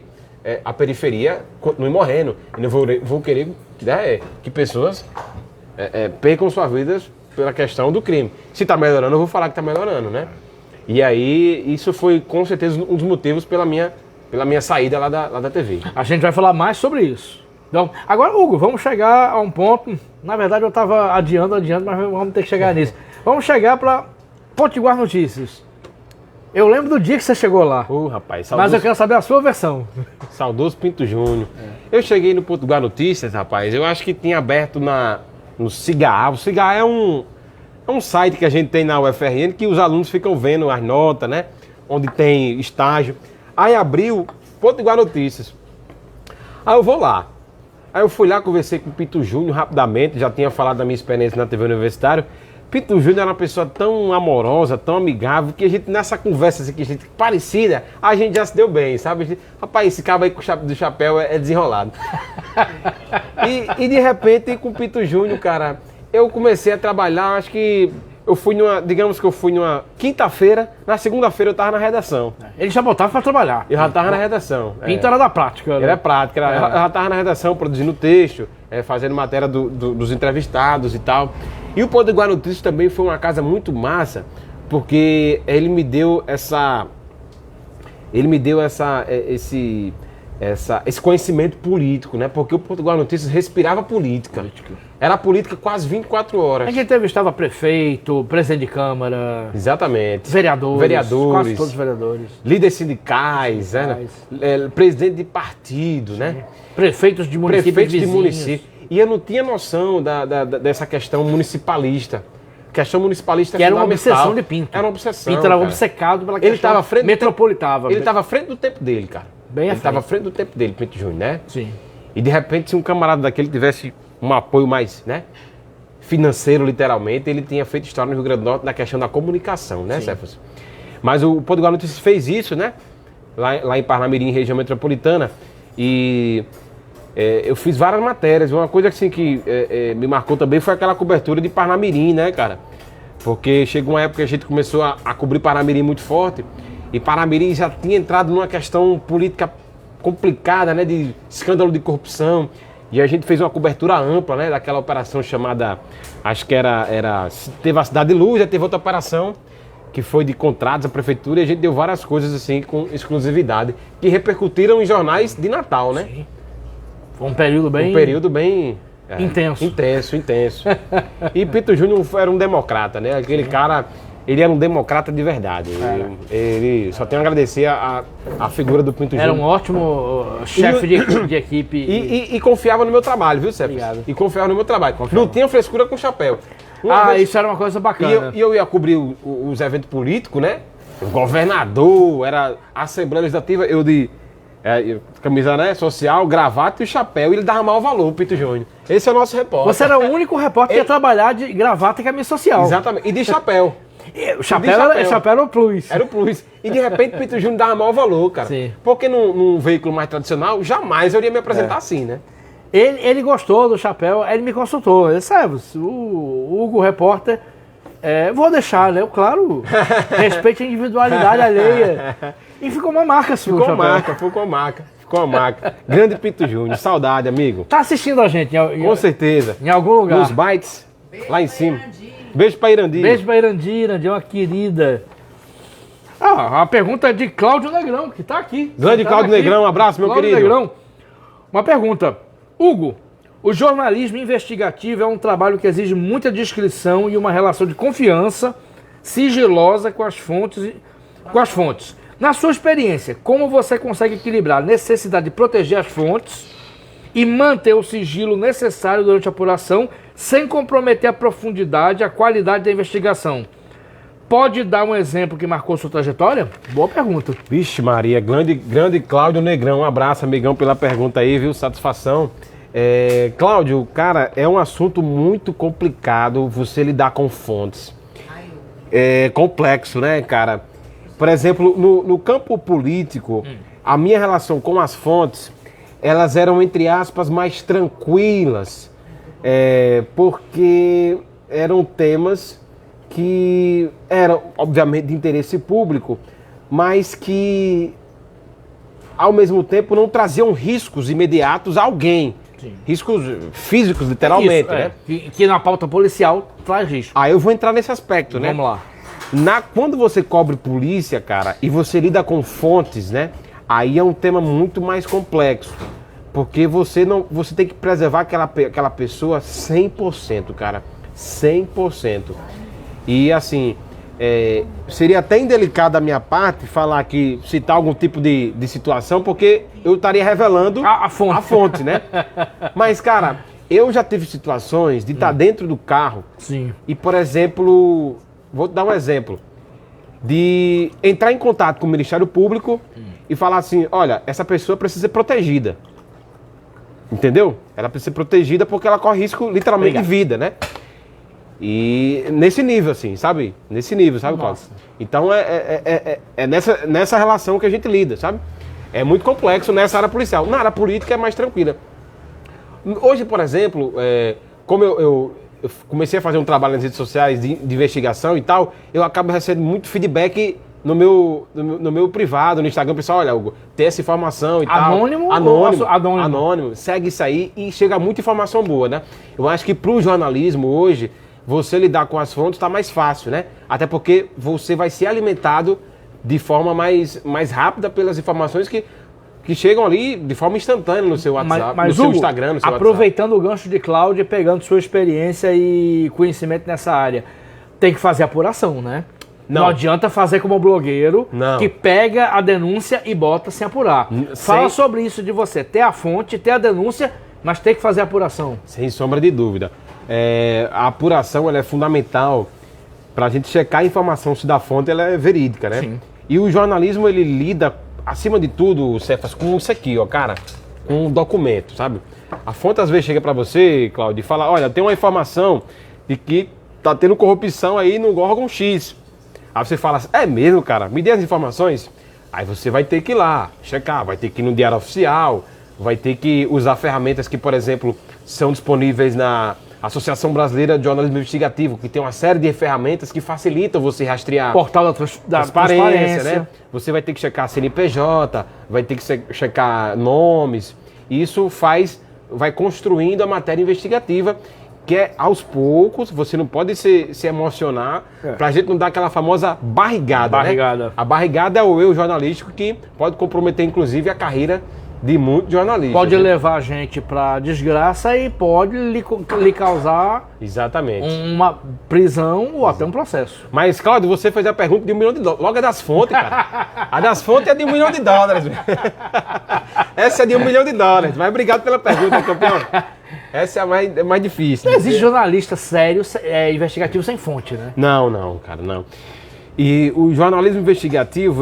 a periferia continue morrendo. Eu não vou querer que pessoas percam suas vidas pela questão do crime. Se tá melhorando, eu vou falar que tá melhorando, né? E aí, isso foi com certeza um dos motivos pela minha saída lá da TV. A gente vai falar mais sobre isso. Então, agora, Hugo, vamos chegar a um ponto. Na verdade, eu estava adiando, mas vamos ter que chegar nisso. Vamos chegar para Potiguar Notícias. Eu lembro do dia que você chegou lá. Rapaz, mas eu quero saber a sua versão. Saudoso Pinto Júnior. Eu cheguei no Potiguar Notícias, rapaz. Eu acho que tinha aberto no Cigaá. O Cigaá é um site que a gente tem na UFRN que os alunos ficam vendo as notas, né? Onde tem estágio. Aí abriu Potiguar Notícias. Aí eu vou lá. Aí eu fui lá, conversei com o Pinto Júnior rapidamente. Já tinha falado da minha experiência na TV Universitária. Pinto Júnior era uma pessoa tão amorosa, tão amigável, que a gente, nessa conversa assim, que a gente parecida, a gente já se deu bem, sabe? Rapaz, esse cara aí do chapéu é desenrolado. E de repente, com o Pinto Júnior, cara, eu comecei a trabalhar, acho que eu fui numa quinta-feira, na segunda-feira eu tava na redação. Ele já botava pra trabalhar. Eu já tava na redação. Pinto era da prática, né? Era prática, eu já tava na redação, produzindo texto, fazendo matéria dos entrevistados e tal. E o Potiguar Notícias também foi uma casa muito massa, porque ele me deu esse conhecimento político, né? Porque o Potiguar Notícias respirava política. Era política quase 24 horas. A gente entrevistava prefeito, presidente de câmara. Exatamente. Vereadores. Quase todos os vereadores. Líderes sindicais, né? Presidente de partido, né? Prefeitos de municípios. E eu não tinha noção dessa questão municipalista. A questão municipalista que era uma obsessão de Pinto. Era uma obsessão. Pinto era obcecado pela questão metropolitana. Ele estava à frente do tempo dele, cara. Ele estava à frente do tempo dele, Pinto Júnior, né? Sim. E de repente, se um camarada daquele tivesse um apoio mais, né? Financeiro, literalmente, ele tinha feito história no Rio Grande do Norte na questão da comunicação, né, Céfas? Mas o Potiguar Notícias fez isso, né? Lá em Parnamirim, região metropolitana. E eu fiz várias matérias. Uma coisa assim que me marcou também foi aquela cobertura de Parnamirim, né, cara? Porque chegou uma época que a gente começou a cobrir Parnamirim muito forte. E Parnamirim já tinha entrado numa questão política complicada, né? De escândalo de corrupção. E a gente fez uma cobertura ampla, né? Daquela operação chamada, acho que teve a Cidade de Luz, já teve outra operação, que foi de contratos à prefeitura, e a gente deu várias coisas assim com exclusividade, que repercutiram em jornais de Natal, né? Sim. Foi um período bem... Intenso. E Pinto Júnior era um democrata, né? Aquele cara... Ele era um democrata de verdade. Ele só tenho a agradecer a figura do Pinto Júnior. Era um ótimo chefe de equipe. E confiava no meu trabalho, viu, Sérgio? Obrigado. E confiava no meu trabalho. Não tinha frescura com chapéu. Isso era uma coisa bacana. E eu ia cobrir os eventos políticos, né? O governador, era Assembleia Legislativa, eu de camisa, né, social, gravata e chapéu. E ele dava maior valor, o Pinto Júnior. Esse é o nosso repórter. Você era o único repórter que ia trabalhar de gravata e camisa social. Exatamente. E de chapéu. O chapéu era o plus. Era o plus. E de repente o Pinto Júnior dava maior valor, cara. Sim. Porque num veículo mais tradicional, jamais eu iria me apresentar assim, né? Ele gostou do chapéu, ele me consultou. Ele sabe, o Hugo, repórter, vou deixar, né? Claro, respeite a individualidade alheia. E ficou uma marca sua. Ficou uma marca. Grande Pinto Júnior. Saudade, amigo. Tá assistindo a gente. Com certeza. Em algum lugar. Nos bytes, lá em cima. Beijo pra Irandi. Beijo pra Irandi, uma querida. A pergunta é de Cláudio Negrão, que tá aqui. Grande Cláudio Negrão, um abraço, meu Cláudio querido. Negrão. Uma pergunta. Hugo, o jornalismo investigativo é um trabalho que exige muita discrição e uma relação de confiança sigilosa com as fontes. Na sua experiência, como você consegue equilibrar a necessidade de proteger as fontes e manter o sigilo necessário durante a apuração sem comprometer a profundidade e a qualidade da investigação? Pode dar um exemplo que marcou sua trajetória? Boa pergunta. Vixe Maria, grande Cláudio Negrão, um abraço, amigão, pela pergunta aí, viu? Satisfação. Cláudio, cara, é um assunto muito complicado você lidar com fontes. É complexo, né, cara? Por exemplo, no campo político, a minha relação com as fontes, elas eram, entre aspas, mais tranquilas, porque eram temas que eram, obviamente, de interesse público, mas que, ao mesmo tempo, não traziam riscos imediatos a alguém. Sim. Riscos físicos, literalmente, né? Que na pauta policial traz risco. Eu vou entrar nesse aspecto, né? Vamos lá. Quando você cobre polícia, cara, e você lida com fontes, né? Aí é um tema muito mais complexo. Porque você tem que preservar aquela pessoa 100%, cara. 100%. E assim, seria até indelicado da minha parte falar aqui, citar algum tipo de situação, porque eu estaria revelando a fonte, né? Mas, cara, eu já tive situações de estar dentro do carro. Sim. E, por exemplo, vou dar um exemplo. De entrar em contato com o Ministério Público e falar assim, olha, essa pessoa precisa ser protegida. Entendeu? Ela precisa ser protegida porque ela corre risco, literalmente, de vida, né? E nesse nível, assim, sabe? Nesse nível, sabe, Cláudio? Então é nessa relação que a gente lida, sabe? É muito complexo nessa área policial. Na área política é mais tranquila. Hoje, por exemplo, como eu comecei a fazer um trabalho nas redes sociais de investigação e tal, eu acabo recebendo muito feedback no meu privado, no Instagram. O pessoal, olha, Hugo, tem essa informação e Anônimo tal. ou Anônimo. Segue isso aí e chega muita informação boa, né? Eu acho que pro jornalismo hoje, você lidar com as fontes está mais fácil, né? Até porque você vai ser alimentado de forma mais rápida pelas informações que chegam ali de forma instantânea no seu WhatsApp, mas, no seu Hugo, Instagram, no seu aproveitando o gancho de Cláudia e pegando sua experiência e conhecimento nessa área, tem que fazer apuração, né? Não adianta fazer como blogueiro que pega a denúncia e bota sem apurar. Fala sobre isso de você, ter a fonte, ter a denúncia, mas tem que fazer a apuração. Sem sombra de dúvida. A apuração ela é fundamental para a gente checar a informação se da fonte ela é verídica, né? Sim. E o jornalismo ele lida, acima de tudo, Cefas, com isso aqui, ó, cara, com um documento, sabe? A fonte às vezes chega para você, Cláudio, e fala, olha, tem uma informação de que tá tendo corrupção aí no órgão X. Aí você fala, é mesmo, cara? Me dê as informações. Aí você vai ter que ir lá, checar, vai ter que ir no Diário Oficial, vai ter que usar ferramentas que, por exemplo, são disponíveis na Associação Brasileira de Jornalismo Investigativo, que tem uma série de ferramentas que facilitam você rastrear. Portal da transparência, né? Você vai ter que checar CNPJ, vai ter que checar nomes. Isso vai construindo a matéria investigativa, que é aos poucos, você não pode se emocionar, pra gente não dar aquela famosa barrigada, né? A barrigada é o eu jornalístico que pode comprometer, inclusive, a carreira de muitos jornalistas. Pode levar a gente pra desgraça e pode lhe causar uma prisão ou até um processo. Mas, Cláudio, você fez a pergunta de $1 milhão. Logo é das fontes, cara. A das fontes é de $1 milhão. Essa é de $1 milhão. Mas obrigado pela pergunta, campeão. Essa é mais difícil. Não existe jornalista sério, investigativo sem fonte, né? Não, cara, não. E o jornalismo investigativo,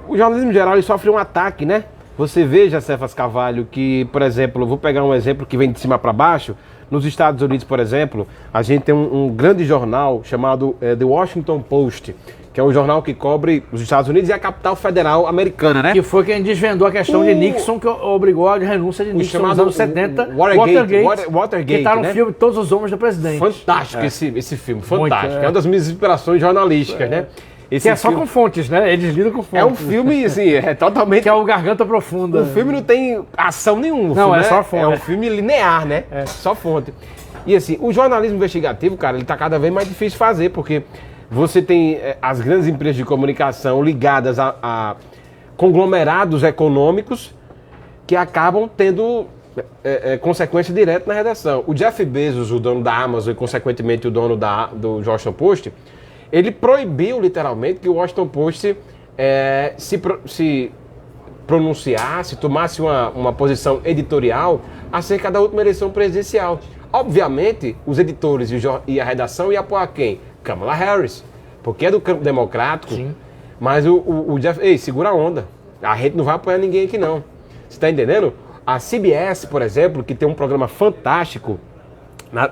o jornalismo em geral, ele sofre um ataque, né? Você veja, Cefas Carvalho, que, por exemplo, vou pegar um exemplo que vem de cima para baixo. Nos Estados Unidos, por exemplo, a gente tem um grande jornal chamado The Washington Post, que é um jornal que cobre os Estados Unidos e a capital federal americana, né? Que foi quem desvendou a questão de Nixon, que obrigou a renúncia de Nixon nos anos 70. Watergate, que tá no né? filme Todos os Homens do Presidente. Fantástico esse filme, fantástico. É uma das minhas inspirações jornalísticas, né? Que é só com fontes, né? Eles lidam com fontes. É um filme, assim, totalmente... Que é o Garganta Profunda. O filme não tem ação nenhuma. Não, filme, é só fonte. É um filme linear, né? Só fonte. E assim, o jornalismo investigativo, cara, ele tá cada vez mais difícil de fazer, porque você tem as grandes empresas de comunicação ligadas a conglomerados econômicos que acabam tendo consequência direta na redação. O Jeff Bezos, o dono da Amazon e, consequentemente, o dono do Washington Post, ele proibiu, literalmente, que o Washington Post se pronunciasse, tomasse uma posição editorial acerca da última eleição presidencial. Obviamente, os editores e a redação iam apoiar quem? Kamala Harris, porque é do campo democrático. Sim. Mas o Jeff... Ei, segura a onda. A gente não vai apoiar ninguém aqui, não. Você tá entendendo? A CBS, por exemplo, que tem um programa fantástico,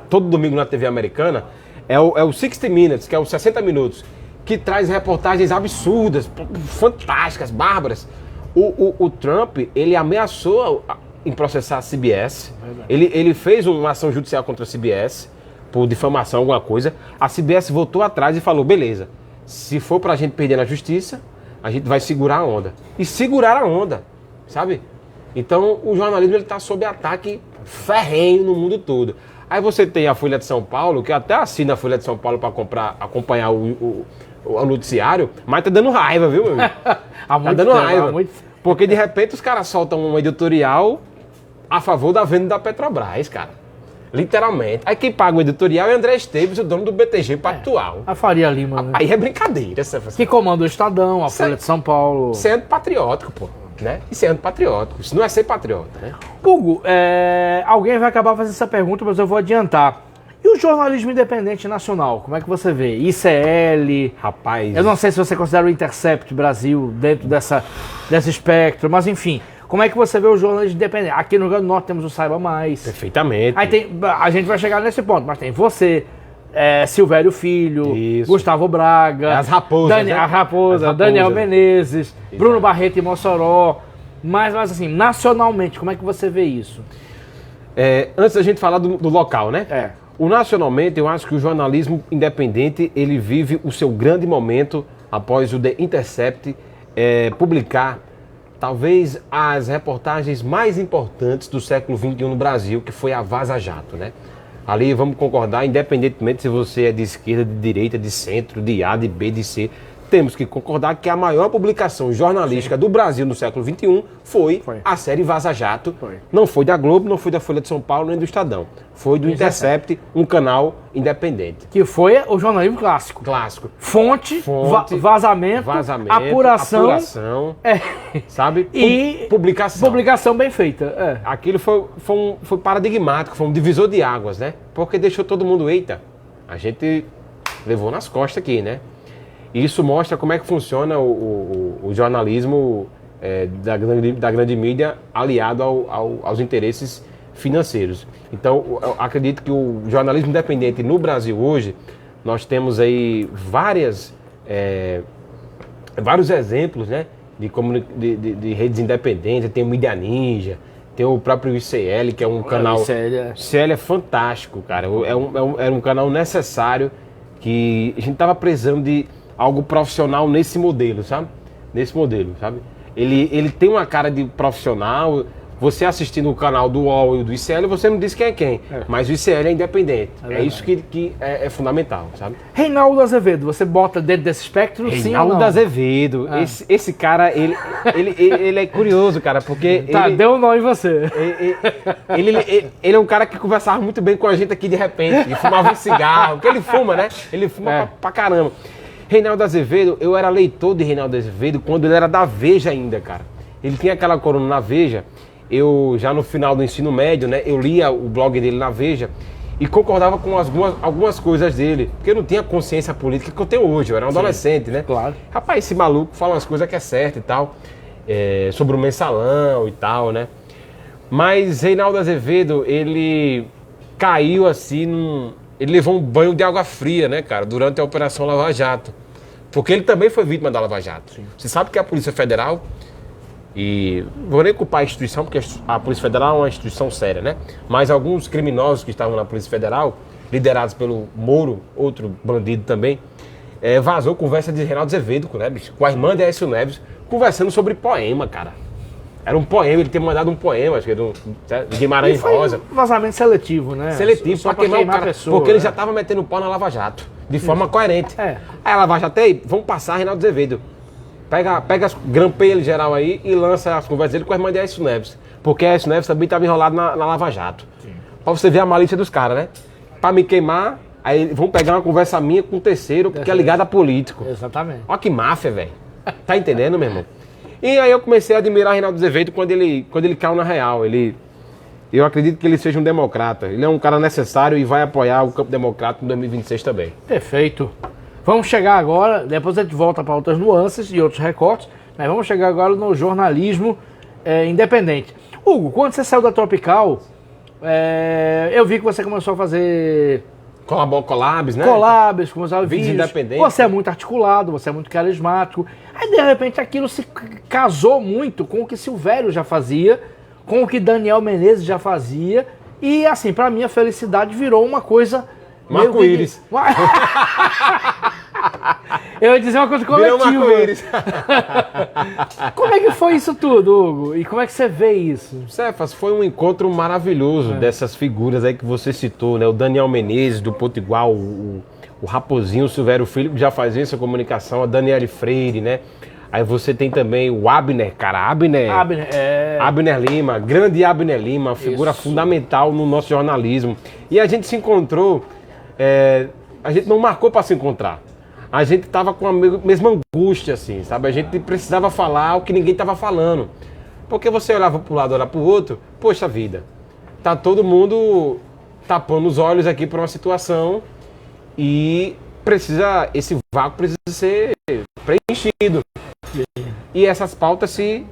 todo domingo na TV americana, é o 60 Minutes, que é os 60 minutos, que traz reportagens absurdas, fantásticas, bárbaras. O Trump, ele ameaçou em processar a CBS. Ele fez uma ação judicial contra a CBS por difamação, alguma coisa. A CBS voltou atrás e falou, beleza, se for pra gente perder na justiça, a gente vai segurar a onda. E segurar a onda, sabe? Então, o jornalismo ele tá sob ataque ferrenho no mundo todo. Aí você tem a Folha de São Paulo, que até assina a Folha de São Paulo para acompanhar o noticiário, mas tá dando raiva, viu, meu amigo? Tá dando raiva. Porque de repente os caras soltam um editorial a favor da venda da Petrobras, cara. Literalmente. Aí quem paga o editorial é André Esteves, o dono do BTG Pactual. A Faria Lima, né? Aí é brincadeira. Que comanda o Estadão, a Folha de São Paulo. Sendo patriótico, pô. Né? E sendo patriótico. Isso não é ser patriota, né? Hugo, alguém vai acabar fazendo essa pergunta, mas eu vou adiantar. E o jornalismo independente nacional, como é que você vê? ICL... Rapaz... Eu não sei se você considera o Intercept Brasil dentro desse espectro, mas enfim... Como é que você vê o jornalismo independente? Aqui no Rio Grande do Norte temos o Saiba Mais. Perfeitamente. Aí a gente vai chegar nesse ponto, mas tem você, Silvério Filho, Isso. Gustavo Braga, As raposas, né? a Raposa, As Daniel raposas. Menezes, Bruno Barreto em Mossoró. Mas assim, nacionalmente, como é que você vê isso? Antes da gente falar do local, né? O nacionalmente, eu acho que o jornalismo independente, ele vive o seu grande momento após o The Intercept publicar talvez as reportagens mais importantes do século XXI no Brasil, que foi a Vaza Jato, né? Ali vamos concordar, independentemente se você é de esquerda, de direita, de centro, de A, de B, de C, temos que concordar que a maior publicação jornalística do Brasil no século XXI foi a série Vaza Jato. Não foi da Globo, não foi da Folha de São Paulo, nem do Estadão. Foi do Intercept, um canal independente. Que foi o jornalismo clássico. Clássico. Fonte, vazamento, apuração, sabe? E publicação. Publicação bem feita. Aquilo foi paradigmático, foi um divisor de águas, né? Porque deixou todo mundo, eita, a gente levou nas costas aqui, né? E isso mostra como é que funciona o jornalismo da grande mídia aliado aos interesses financeiros. Então, eu acredito que o jornalismo independente no Brasil hoje, nós temos aí vários exemplos, né, de redes independentes. Tem o Mídia Ninja, tem o próprio ICL, que é um canal... ICL é fantástico, cara. É um canal necessário, que a gente estava precisando de algo profissional nesse modelo, sabe? Nesse modelo, sabe? Ele tem uma cara de profissional. Você assistindo o canal do UOL e do ICL, você não diz quem é quem. Mas o ICL é independente. É isso que é fundamental, sabe? Reinaldo Azevedo, você bota dentro desse espectro, sim ou não? Reinaldo Azevedo. Esse cara, ele é curioso, cara, porque... deu um nó em você. Ele é um cara que conversava muito bem com a gente aqui de repente. Ele fumava um cigarro, porque ele fuma, né? Ele fuma pra caramba. Reinaldo Azevedo, eu era leitor de Reinaldo Azevedo quando ele era da Veja ainda, cara. Ele tinha aquela coluna na Veja. Eu, já no final do ensino médio, né, eu lia o blog dele na Veja e concordava com algumas coisas dele, porque eu não tinha consciência política que eu tenho hoje, eu era um adolescente, né? Claro. Rapaz, esse maluco fala umas coisas que é certo e tal, sobre o mensalão e tal, né? Mas Reinaldo Azevedo, ele caiu assim, ele levou um banho de água fria, né, cara, durante a Operação Lava Jato. Porque ele também foi vítima da Lava Jato. Sim. Você sabe que a Polícia Federal, e vou nem culpar a instituição, porque a Polícia Federal é uma instituição séria, né? Mas alguns criminosos que estavam na Polícia Federal, liderados pelo Moro, outro bandido também, vazou conversa de Reinaldo Azevedo com a irmã de Aécio Neves, conversando sobre poema, cara. Era um poema, ele tinha mandado um poema, acho que era de Guimarães Rosa. Um vazamento seletivo, né? Seletivo, só pra queimar o cara, pessoa, porque ele já estava metendo pau na Lava Jato, de forma coerente. Aí a Lava Jato, vamos passar Reinaldo Azevedo. Grampeia ele geral aí e lança as conversas dele com a irmã de Aécio Neves. Porque Aécio Neves também estava enrolado na Lava Jato. Sim. Pra você ver a malícia dos caras, né? Pra me queimar, aí vão pegar uma conversa minha com um terceiro, porque é ligado a político. Exatamente. Olha que máfia, velho. Tá entendendo, meu irmão? E aí eu comecei a admirar Reinaldo Azevedo quando ele caiu na real. Eu acredito que ele seja um democrata. Ele é um cara necessário e vai apoiar o campo democrático em 2026 também. Perfeito. Vamos chegar agora, depois a gente volta para outras nuances e outros recortes, mas vamos chegar agora no jornalismo independente. Hugo, quando você saiu da Tropical, eu vi que você começou a fazer... Collabs, né? Collabs, começou a vídeos. Independentes. Você é muito articulado, você é muito carismático. Aí, de repente, aquilo se casou muito com o que Silvério já fazia, com o que Daniel Menezes já fazia. E, assim, para mim, a felicidade virou uma coisa... Marco-íris. Eu ia dizer uma coisa coletiva. Virou Marco-íris. Como é que foi isso tudo, Hugo? E como é que você vê isso? Cefas, foi um encontro maravilhoso dessas figuras aí que você citou, né? O Daniel Menezes, do Potiguar, o Raposinho, o Silvério Filho, que já fazia essa comunicação, a Daniele Freire, né? Aí você tem também o Abner, cara, Abner Lima, grande Abner Lima, uma figura fundamental no nosso jornalismo. E a gente se encontrou, a gente não marcou para se encontrar. A gente tava com a mesma angústia, assim, sabe? A gente precisava falar o que ninguém tava falando. Porque você olhava para um lado, olhava para o outro, poxa vida, tá todo mundo tapando os olhos aqui para uma situação e esse vácuo precisa ser preenchido. E essas pautas se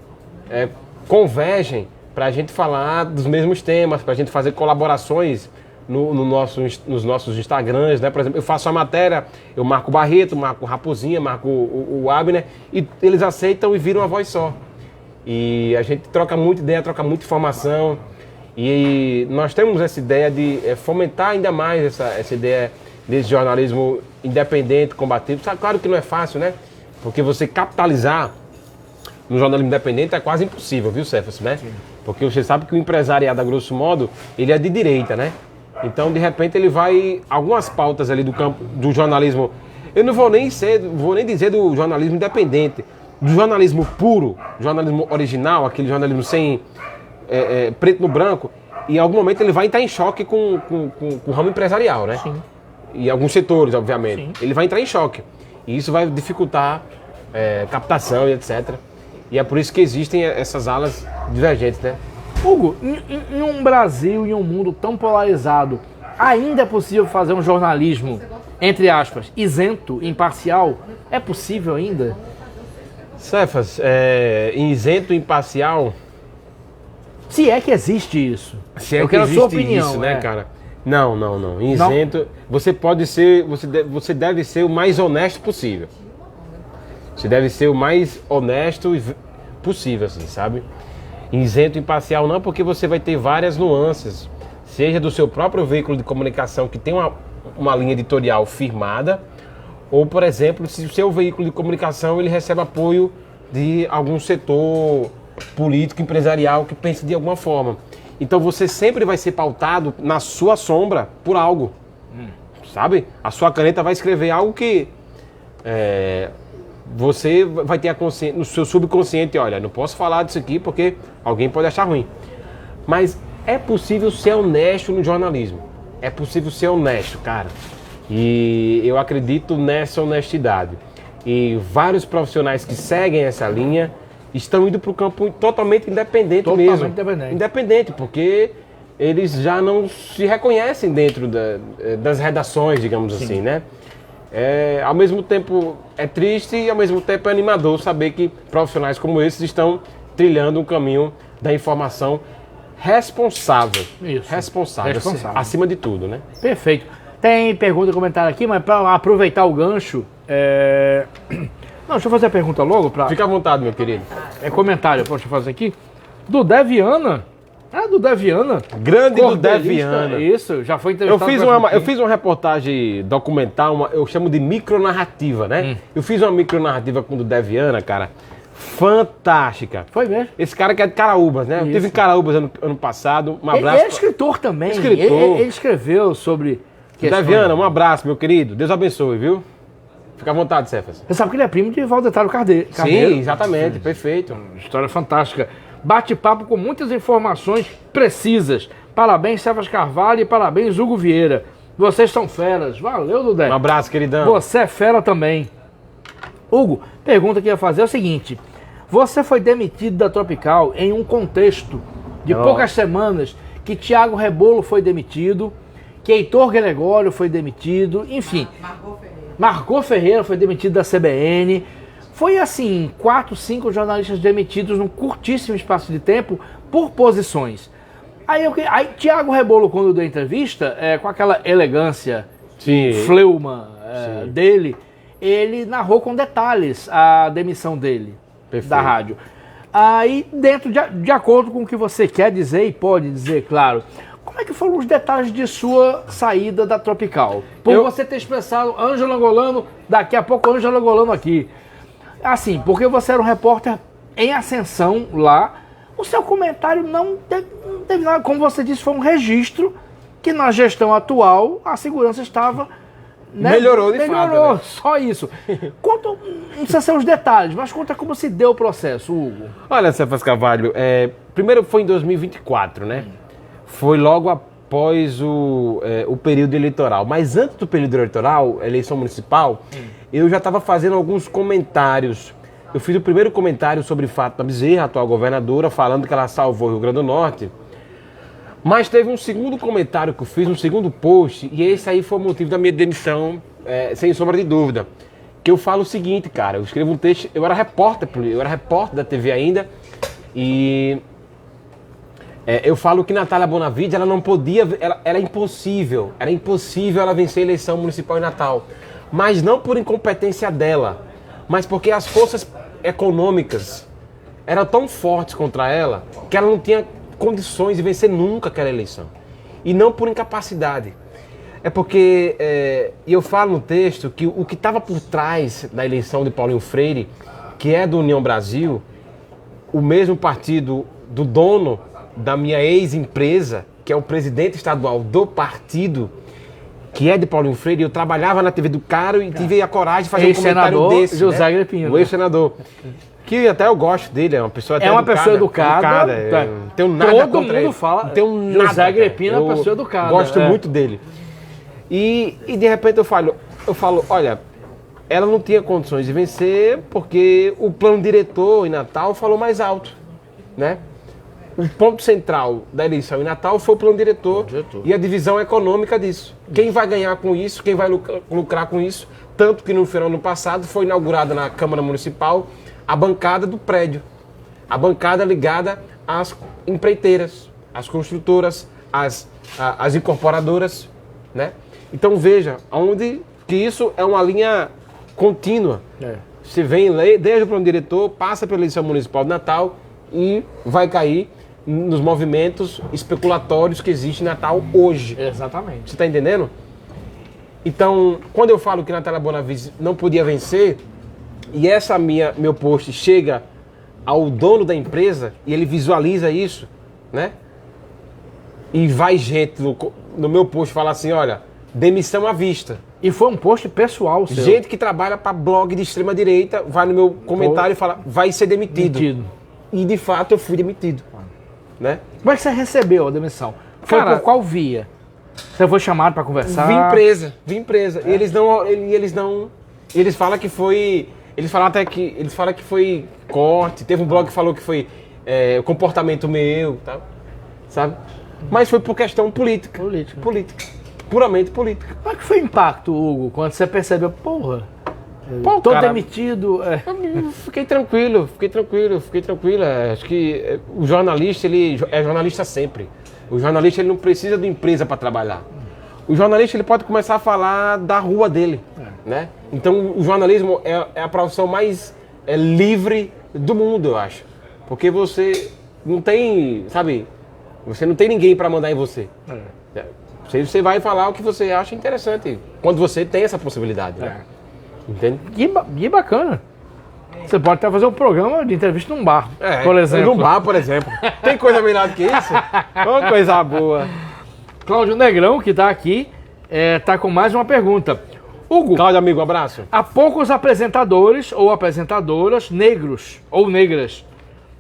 convergem para a gente falar dos mesmos temas, para a gente fazer colaborações nos nossos Instagrams, né? Por exemplo, eu faço a matéria, eu marco o Barreto, marco o Raposinha, marco o Abner, e eles aceitam e viram uma voz só. E a gente troca muita ideia, troca muita informação, e nós temos essa ideia de fomentar ainda mais essa ideia desse jornalismo independente, combativo. Claro que não é fácil, né? Porque você capitalizar no jornalismo independente é quase impossível, viu, Cefas, né? Porque você sabe que o empresariado, a grosso modo, ele é de direita, né? Então, de repente, ele vai... Algumas pautas ali do campo do jornalismo... Eu não vou nem dizer do jornalismo independente. Do jornalismo puro, jornalismo original, aquele jornalismo sem preto no branco. E em algum momento ele vai estar em choque com o ramo empresarial, né? Sim. E alguns setores, obviamente. Sim. Ele vai entrar em choque. E isso vai dificultar captação e etc. E é por isso que existem essas alas divergentes, né? Hugo, em um Brasil, em um mundo tão polarizado, ainda é possível fazer um jornalismo, entre aspas, isento, imparcial? É possível ainda? Cefas, isento, imparcial... Se é que existe isso. Se é Eu que quero a sua existe opinião, isso, né, cara? Não. Isento, não. Você pode ser... Você deve ser o mais honesto possível. Você deve ser o mais honesto possível, assim, sabe? Isento, imparcial não, porque você vai ter várias nuances, seja do seu próprio veículo de comunicação que tem uma linha editorial firmada, ou, por exemplo, se o seu veículo de comunicação ele recebe apoio de algum setor político, empresarial que pense de alguma forma. Então você sempre vai ser pautado na sua sombra por algo, sabe? A sua caneta vai escrever algo que... você vai ter a consciência, no seu subconsciente, olha, não posso falar disso aqui porque alguém pode achar ruim. Mas é possível ser honesto no jornalismo. É possível ser honesto, cara. E eu acredito nessa honestidade. E vários profissionais que seguem essa linha estão indo para o campo totalmente independente mesmo. Totalmente independente. Independente, porque eles já não se reconhecem dentro das redações, digamos assim, né? Ao mesmo tempo é triste e ao mesmo tempo é animador saber que profissionais como esses estão trilhando um caminho da informação responsável. Isso. Responsável. Acima de tudo, né? Perfeito. Tem pergunta e comentário aqui, mas para aproveitar o gancho... Não, deixa eu fazer a pergunta logo. Fica à vontade, meu querido. Comentário, posso fazer aqui? Do Deviana. Do Deviana. Grande do Deviana. Isso, já foi entrevistado. Eu fiz uma reportagem documental, eu chamo de micronarrativa, né? Eu fiz uma micronarrativa com o do Deviana, cara. Fantástica. Foi mesmo? Esse cara que é de Caraúbas, né? Eu estive em Caraúbas ano passado. Um abraço. Ele é escritor também. Ele escreveu sobre... Deviana, um abraço, meu querido. Deus abençoe, viu? Fica à vontade, Cefas. Você sabe que ele é primo de Valdetário Carneiro. Sim, exatamente. Perfeito. História fantástica. Bate-papo com muitas informações precisas. Parabéns, Cefas Carvalho, e parabéns, Hugo Vieira. Vocês são feras. Valeu, Dudé. Um abraço, queridão. Você é fera também. Hugo, pergunta que eu ia fazer é o seguinte. Você foi demitido da Tropical em um contexto de poucas semanas que Thiago Rebolo foi demitido, que Heitor Gregório foi demitido, enfim. Margot Ferreira foi demitido da CBN. Foi assim, 4, 5 jornalistas demitidos num curtíssimo espaço de tempo por posições. Aí Thiago Rebolo, quando deu entrevista, com aquela elegância, fleuma dele, ele narrou com detalhes a demissão dele. Perfeito. Da rádio. Aí, de acordo com o que você quer dizer e pode dizer, claro, como é que foram os detalhes de sua saída da Tropical? Por você ter expressado Ângelo Angolano, daqui a pouco Ângelo Angolano aqui. Assim, porque você era um repórter em ascensão lá, o seu comentário não teve nada, como você disse, foi um registro que na gestão atual a segurança estava... Né? Melhorou de fato, né? Só isso. Conta, não precisa ser os detalhes, mas conta como se deu o processo, Hugo. Olha, Cefas Carvalho, primeiro foi em 2024, né? Foi logo após o período eleitoral. Mas antes do período eleitoral, eleição municipal, eu já estava fazendo alguns comentários. Eu fiz o primeiro comentário sobre Fátima Bezerra, atual governadora, falando que ela salvou o Rio Grande do Norte. Mas teve um segundo comentário que eu fiz, um segundo post, e esse aí foi o motivo da minha demissão, sem sombra de dúvida. Que eu falo o seguinte, cara, eu escrevo um texto, eu era repórter da TV ainda, E eu falo que Natália Bonavide, ela não podia, era impossível ela vencer a eleição municipal em Natal. Mas não por incompetência dela, mas porque as forças econômicas eram tão fortes contra ela que ela não tinha condições de vencer nunca aquela eleição. E não por incapacidade. É porque, e eu falo no texto, que o que estava por trás da eleição de Paulinho Freire, que é do União Brasil, o mesmo partido do dono da minha ex-empresa, que é o presidente estadual do partido, que é de Paulinho Freire, eu trabalhava na TV do Caro e tive a coragem de fazer um comentário desse. José né? Agripino. O ex-senador. Que até eu gosto dele, é uma pessoa até pessoa educada. Eu não tenho nada Todo contra mundo ele. fala. Não tenho nada. José Agripino é uma pessoa educada. Gosto muito dele. E de repente eu falo, olha, ela não tinha condições de vencer porque o plano diretor em Natal falou mais alto, né? O ponto central da eleição em Natal foi o plano diretor e a divisão econômica disso. Quem vai ganhar com isso, quem vai lucrar com isso, tanto que no final do ano passado foi inaugurada na Câmara Municipal a bancada do prédio, a bancada ligada às empreiteiras, às construtoras, às incorporadoras, né? Então veja, onde que isso é uma linha contínua. Você vem desde o plano diretor, passa pela eleição municipal de Natal e vai cair nos movimentos especulatórios que existem em Natal hoje. Exatamente. Você está entendendo? Então, quando eu falo que Natália Bonavide não podia vencer, e meu post chega ao dono da empresa e ele visualiza isso, né? E vai gente no meu post falar assim, olha, demissão à vista. E foi um post pessoal seu. Gente que trabalha para blog de extrema direita vai no meu comentário e fala, vai ser demitido. E de fato eu fui demitido. Né? Como é que você recebeu a demissão? Foi Cara, por qual via? Você foi chamado para conversar? Vi empresa. E eles falam que foi, eles falam que foi corte, teve um blog que falou que foi comportamento meu, tá? Sabe? Mas foi por questão política. Puramente política. Como é que foi o impacto, Hugo, quando você percebeu, porra, tô demitido? Fiquei tranquilo. Acho que o jornalista, ele é jornalista sempre. O jornalista, ele não precisa de empresa para trabalhar. O jornalista, ele pode começar a falar da rua dele, né? Então, o jornalismo é a profissão mais livre do mundo, eu acho. Porque você não tem, sabe, você não tem ninguém para mandar em você. Você vai falar o que você acha interessante, quando você tem essa possibilidade, né? Entende? Que bacana. Você pode até fazer um programa de entrevista num bar, por exemplo. Num bar, por exemplo. Tem coisa melhor do que isso? Uma coisa boa. Cláudio Negrão, que está aqui, está com mais uma pergunta. Hugo, Cláudio, amigo, um abraço. Há poucos apresentadores ou apresentadoras negros ou negras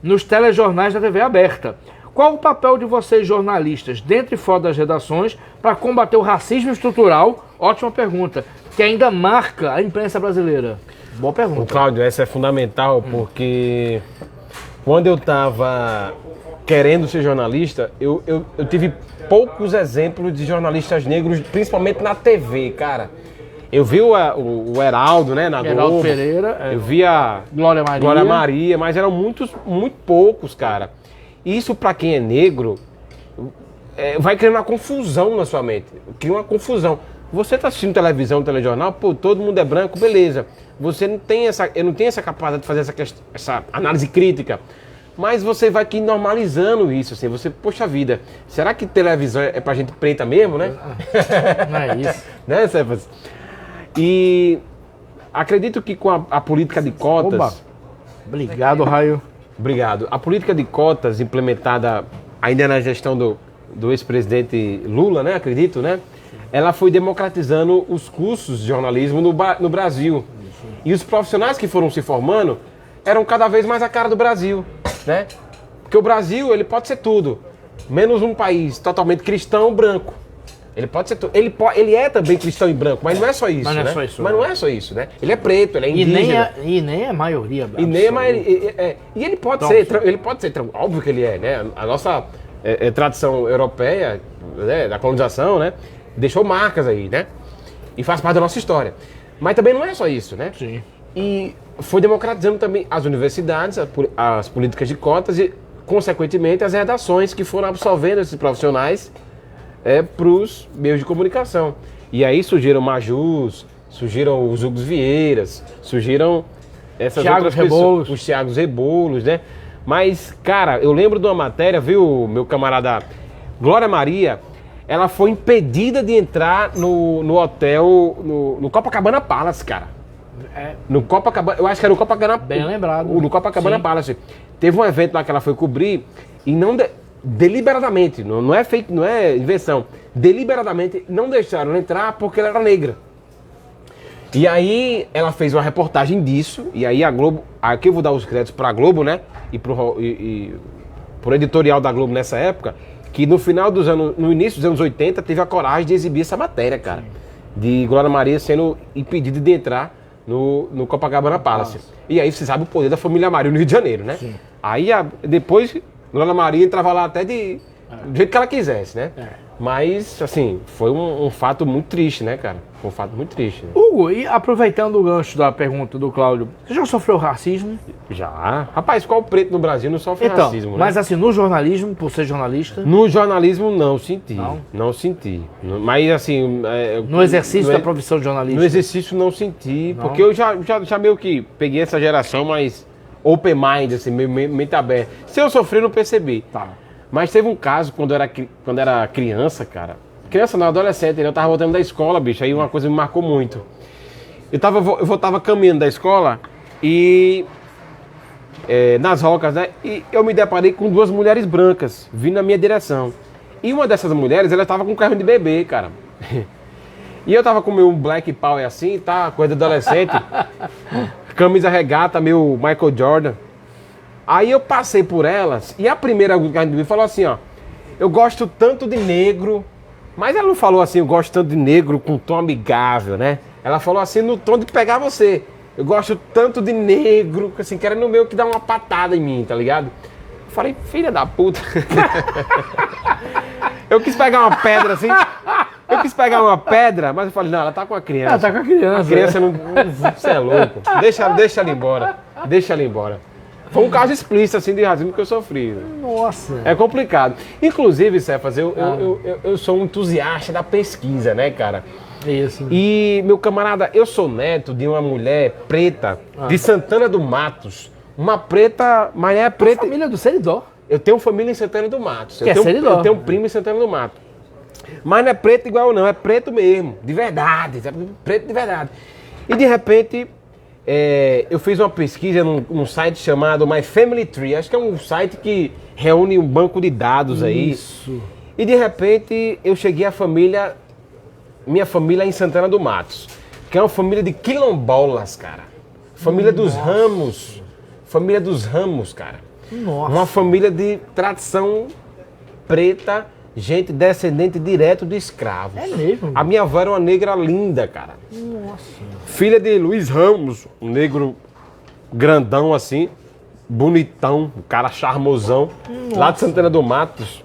nos telejornais da TV aberta. Qual o papel de vocês, jornalistas, dentro e fora das redações, para combater o racismo estrutural? Ótima pergunta. Que ainda marca a imprensa brasileira. Boa pergunta. Cláudio, essa é fundamental porque quando eu estava querendo ser jornalista, eu tive poucos exemplos de jornalistas negros, principalmente na TV, cara. Eu vi o Heraldo, né, na Heraldo Globo. Pereira. Eu vi a Glória Maria, mas eram muito poucos, cara. Isso, para quem é negro, vai criando uma confusão na sua mente. Cria uma confusão. Você está assistindo televisão, telejornal, pô, todo mundo é branco, beleza. Eu não tenho essa capacidade de fazer essa análise crítica. Mas você vai aqui normalizando isso, assim. Você, poxa vida, será que televisão é pra gente preta mesmo, né? Não é isso. Né, Cefas? E acredito que com a política de cotas... Oba. Obrigado, Raio. Obrigado. A política de cotas implementada ainda na gestão do ex-presidente Lula, né? Acredito, né? Ela foi democratizando os cursos de jornalismo no Brasil. E os profissionais que foram se formando eram cada vez mais a cara do Brasil, né? Porque o Brasil, ele pode ser tudo, menos um país totalmente cristão branco. Ele pode ser tudo. Ele é também cristão e branco, mas não é só isso, mas não né? é só isso, mas não é só isso, né? Ele é preto, ele é indígena. E nem é a maioria. E ele pode ser, óbvio que ele é, né? A nossa tradição europeia, né, da colonização, né? Deixou marcas aí, né? E faz parte da nossa história. Mas também não é só isso, né? Sim. E foi democratizando também as universidades, as políticas de cotas, e consequentemente, as redações que foram absorvendo esses profissionais para os meios de comunicação. E aí surgiram Majus, surgiram os Hugos Vieiras, surgiram essas Thiago outras Reboulos. pessoas, os Thiagos Reboulos, né? Mas, cara, eu lembro de uma matéria, viu, meu camarada Glória Maria, ela foi impedida de entrar no hotel, no Copacabana Palace, cara. No Copacabana, eu acho que era no Copacabana... Bem lembrado. No Copacabana Sim. Palace. Teve um evento lá que ela foi cobrir e não... deliberadamente, não é fake, não é invenção. Deliberadamente não deixaram ela entrar porque ela era negra. E aí ela fez uma reportagem disso, e aí a Globo, aqui eu vou dar os créditos pra Globo, né? E pro editorial da Globo nessa época, que no final dos anos, no início dos anos 80, teve a coragem de exibir essa matéria, cara. De Glória Maria sendo impedida de entrar no Copacabana Palace. E aí você sabe o poder da família Maria no Rio de Janeiro, né? Sim. Aí depois Glória Maria entrava lá até do jeito que ela quisesse, né? Mas, assim, foi um fato muito triste, né, cara? Foi um fato muito triste. Né? Hugo, e aproveitando o gancho da pergunta do Cláudio, você já sofreu racismo? Já. Rapaz, qual preto no Brasil não sofre Então, racismo, né? mas assim, no jornalismo, por ser jornalista, No jornalismo, não senti. Não? Não senti. Mas, assim... no exercício no da profissão de jornalista. No exercício, não senti. Não? Porque eu já meio que peguei essa geração mais open mind, assim, meio mente aberta. Se eu sofri, eu não percebi. Tá. Mas teve um caso quando era criança, cara. Criança não, adolescente, né? Eu tava voltando da escola, bicho. Aí uma coisa me marcou muito. Eu tava caminhando da escola e... nas rocas, né? E eu me deparei com duas mulheres brancas vindo na minha direção. E uma dessas mulheres, ela tava com um carrinho de bebê, cara. E eu tava com meu Black Power assim, tá? Coisa de adolescente. Camisa regata, meu Michael Jordan. Aí eu passei por elas e a primeira do carrinho de bebê falou assim, ó. Eu gosto tanto de negro. Mas ela não falou assim, eu gosto tanto de negro com tom amigável, né? Ela falou assim no tom de pegar você. Eu gosto tanto de negro, assim, querendo meio que dar uma patada em mim, tá ligado? Eu falei, filha da puta. Eu quis pegar uma pedra assim. Mas eu falei, não, ela tá com a criança. Ela tá com a criança. A criança não. Você é louco. Deixa ela embora. Deixa ela embora. Foi um caso explícito, assim, de racismo que eu sofri. Nossa. É complicado. Inclusive, Cefas, eu sou um entusiasta da pesquisa, né, cara? Isso. E, meu camarada, eu sou neto de uma mulher preta de Santana do Matos. Uma preta, mas é preta. Família do Seridó. Eu tenho família em Santana do Matos. Que é Seridó. Eu tenho um primo em Santana do Mato. Mas não é preto igual eu não, é preto mesmo, de verdade. É preto de verdade. E de repente, eu fiz uma pesquisa num site chamado My Family Tree. Acho que é um site que reúne um banco de dados aí. Isso. E de repente eu cheguei à família, minha família é em Santana do Matos, que é uma família de quilombolas, cara. Família dos Ramos. Família dos Ramos, cara. Nossa. Uma família de tradição preta, gente descendente direto de escravos. É mesmo? A minha avó era uma negra linda, cara. Nossa. Filha de Luiz Ramos, um negro grandão assim, bonitão, um cara charmosão, lá de Santana do Matos.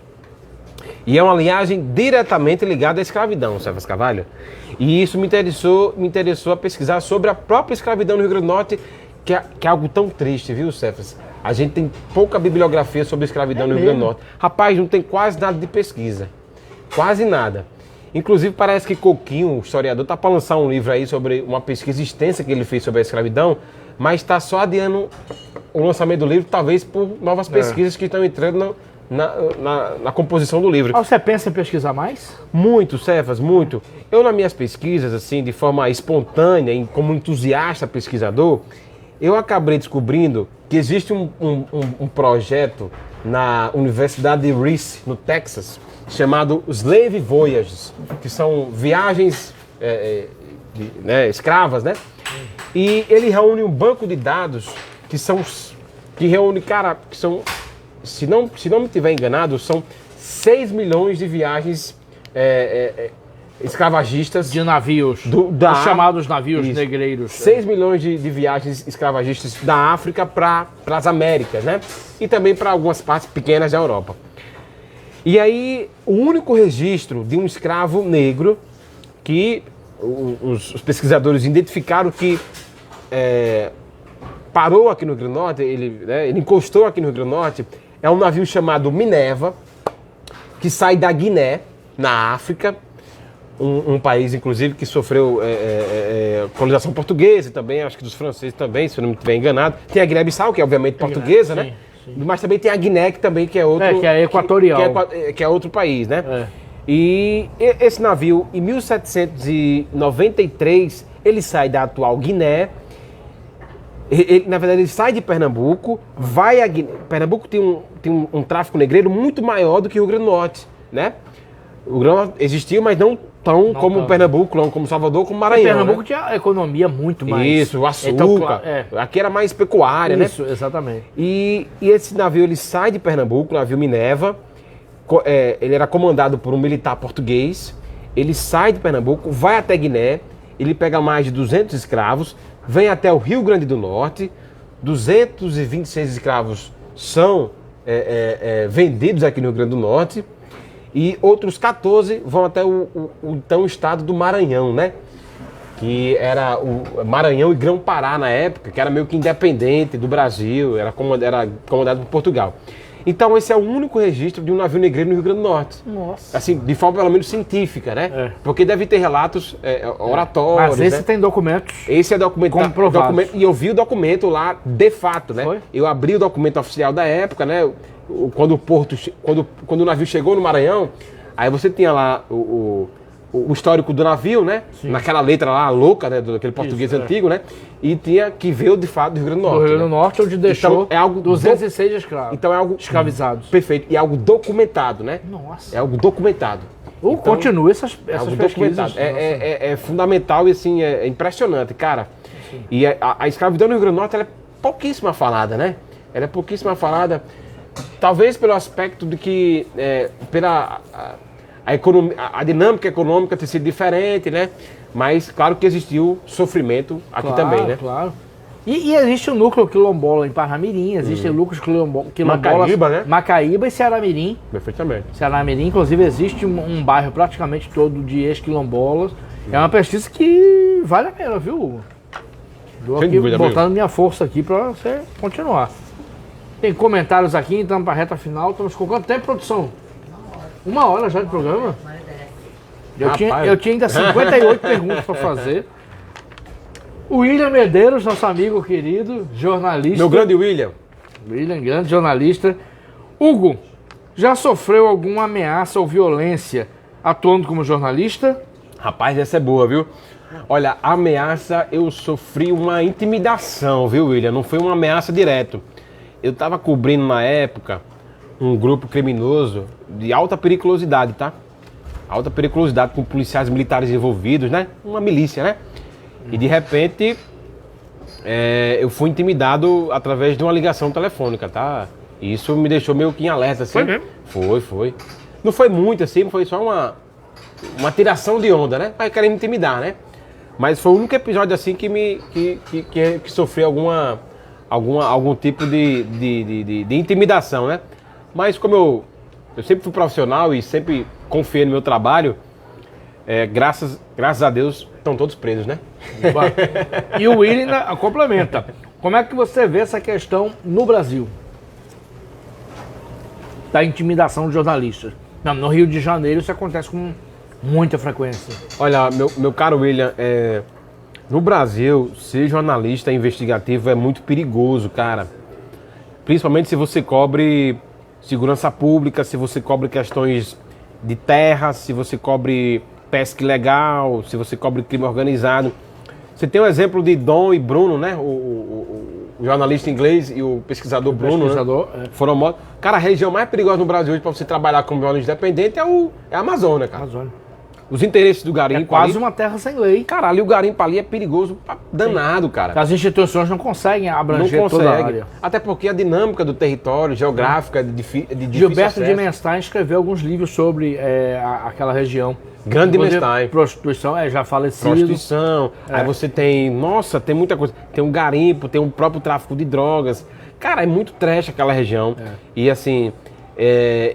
E é uma linhagem diretamente ligada à escravidão, Cefas Carvalho. E isso me interessou a pesquisar sobre a própria escravidão no Rio Grande do Norte, que é algo tão triste, viu, Cefas? A gente tem pouca bibliografia sobre a escravidão no Rio Grande do Norte. Rapaz, não tem quase nada de pesquisa. Quase nada. Inclusive, parece que Coquinho, o historiador, está para lançar um livro aí sobre uma pesquisa extensa que ele fez sobre a escravidão, mas está só adiando o lançamento do livro, talvez por novas pesquisas que estão entrando na composição do livro. Ah, você pensa em pesquisar mais? Muito, Cefas, muito. Eu, nas minhas pesquisas, assim, de forma espontânea, como entusiasta pesquisador, eu acabei descobrindo que existe um projeto na Universidade de Reese, no Texas, chamado Slave Voyages, que são viagens escravas, né? E ele reúne um banco de dados que reúne, cara, que são, se não me estiver enganado, são 6 milhões de viagens escravagistas. De navios. Os chamados navios negreiros. 6 milhões de viagens escravagistas da África para as Américas, né? E também para algumas partes pequenas da Europa. E aí, o único registro de um escravo negro que os pesquisadores identificaram que parou aqui no Rio Grande do Norte, ele encostou aqui no Rio Grande do Norte, é um navio chamado Minerva, que sai da Guiné, na África, um país, inclusive, que sofreu colonização portuguesa também, acho que dos franceses também, se eu não me estiver enganado. Tem a Guiné-Bissau, que é obviamente portuguesa, né? Sim. Mas também tem a Guiné, que também que é outro... que é equatorial. Que é outro país, né? E esse navio, em 1793, ele sai da atual Guiné. Na verdade, ele sai de Pernambuco, vai a Guiné. Pernambuco tem um tráfico negreiro muito maior do que o Rio Grande do Norte, né? O Rio Grande do Norte existiu, mas não tão como Pernambuco, não como Salvador, como Maranhão. Pernambuco, né? tinha a economia muito mais... Isso, o açúcar. Aqui era mais pecuária, Isso, né? Isso, exatamente. E esse navio, ele sai de Pernambuco, o navio Minerva. Ele era comandado por um militar português. Ele sai de Pernambuco, vai até Guiné. Ele pega mais de 200 escravos, vem até o Rio Grande do Norte. 226 escravos são vendidos aqui no Rio Grande do Norte. E outros 14 vão até o então estado do Maranhão, né? Que era o Maranhão e Grão-Pará na época, que era meio que independente do Brasil, era comandado por Portugal. Então esse é o único registro de um navio negreiro no Rio Grande do Norte. Nossa. Assim, de forma pelo menos científica, né? Porque deve ter relatos oratórios. Mas esse né? tem documentos. Esse é comprovados. E eu vi o documento lá de fato, né? Foi? Eu abri o documento oficial da época, né? Quando o navio chegou no Maranhão, aí você tinha lá o histórico do navio, né? Sim. Naquela letra lá louca, né? Daquele português antigo, né? E tinha que veio de fato do Rio Grande do Norte. Do Rio Grande do Norte, onde deixou então, é algo 206 escravos. Então é algo escravizados. Perfeito. E é algo documentado, né? Nossa. É algo documentado. Então, continua essas pesquisas. É fundamental e assim, é impressionante, cara. Sim. E a escravidão no Rio Grande do Norte ela é pouquíssima falada, né? Ela é pouquíssima falada. Talvez pelo aspecto de que, pela a dinâmica econômica ter sido diferente, né? Mas claro que existiu sofrimento aqui também, né? Claro. E existe o núcleo quilombola em Parnamirim, existem núcleos quilombolas, Macaíba, né? Macaíba e Ceará-Mirim. Perfeitamente. Ceará-Mirim, inclusive, existe um bairro praticamente todo de ex-quilombolas. É uma pesquisa que vale a pena, viu, Hugo? Estou aqui botando minha força aqui para você continuar. Tem comentários aqui, então para a reta final. Estamos com quanto tempo, produção? 1 hora já de programa? Eu tinha ainda 58 perguntas para fazer. O William Medeiros, nosso amigo querido, jornalista. Meu grande William. William, grande jornalista. Hugo, já sofreu alguma ameaça ou violência atuando como jornalista? Rapaz, essa é boa, viu? Olha, ameaça, eu sofri uma intimidação, viu, William? Não foi uma ameaça direto. Eu estava cobrindo na época um grupo criminoso de alta periculosidade, tá? Alta periculosidade, com policiais militares envolvidos, né? Uma milícia, né? E de repente eu fui intimidado através de uma ligação telefônica, tá? E isso me deixou meio que em alerta, assim. Foi mesmo? Foi. Não foi muito assim, foi só uma tiração de onda, né? Aí querendo me intimidar, né? Mas foi o único episódio assim que sofri algum tipo de intimidação, né? Mas como eu sempre fui profissional e sempre confiei no meu trabalho, graças a Deus estão todos presos, né? E o William complementa. Como é que você vê essa questão no Brasil? Da intimidação de jornalistas. Não, no Rio de Janeiro isso acontece com muita frequência. Olha, meu caro William, no Brasil, ser jornalista investigativo é muito perigoso, cara. Principalmente se você cobre segurança pública, se você cobre questões de terra, se você cobre pesca ilegal, se você cobre crime organizado. Você tem o exemplo de Dom e Bruno, né? O jornalista inglês e o pesquisador Bruno, né? Foram mortos. Cara, a região mais perigosa no Brasil hoje para você trabalhar como jornalista independente é a Amazônia, cara. Os interesses do garimpo. É quase ali, uma terra sem lei. Cara, ali o garimpo ali é perigoso danado, cara. As instituições não conseguem abranger toda a área. Até porque a dinâmica do território, geográfica, de difícil Gilberto acesso. Dimenstein escreveu alguns livros sobre aquela região. Grande Dimenstein. Prostituição, já falecido. Prostituição. Aí você tem, nossa, tem muita coisa. Tem um garimpo, tem um próprio tráfico de drogas. Cara, é muito trash aquela região. E assim,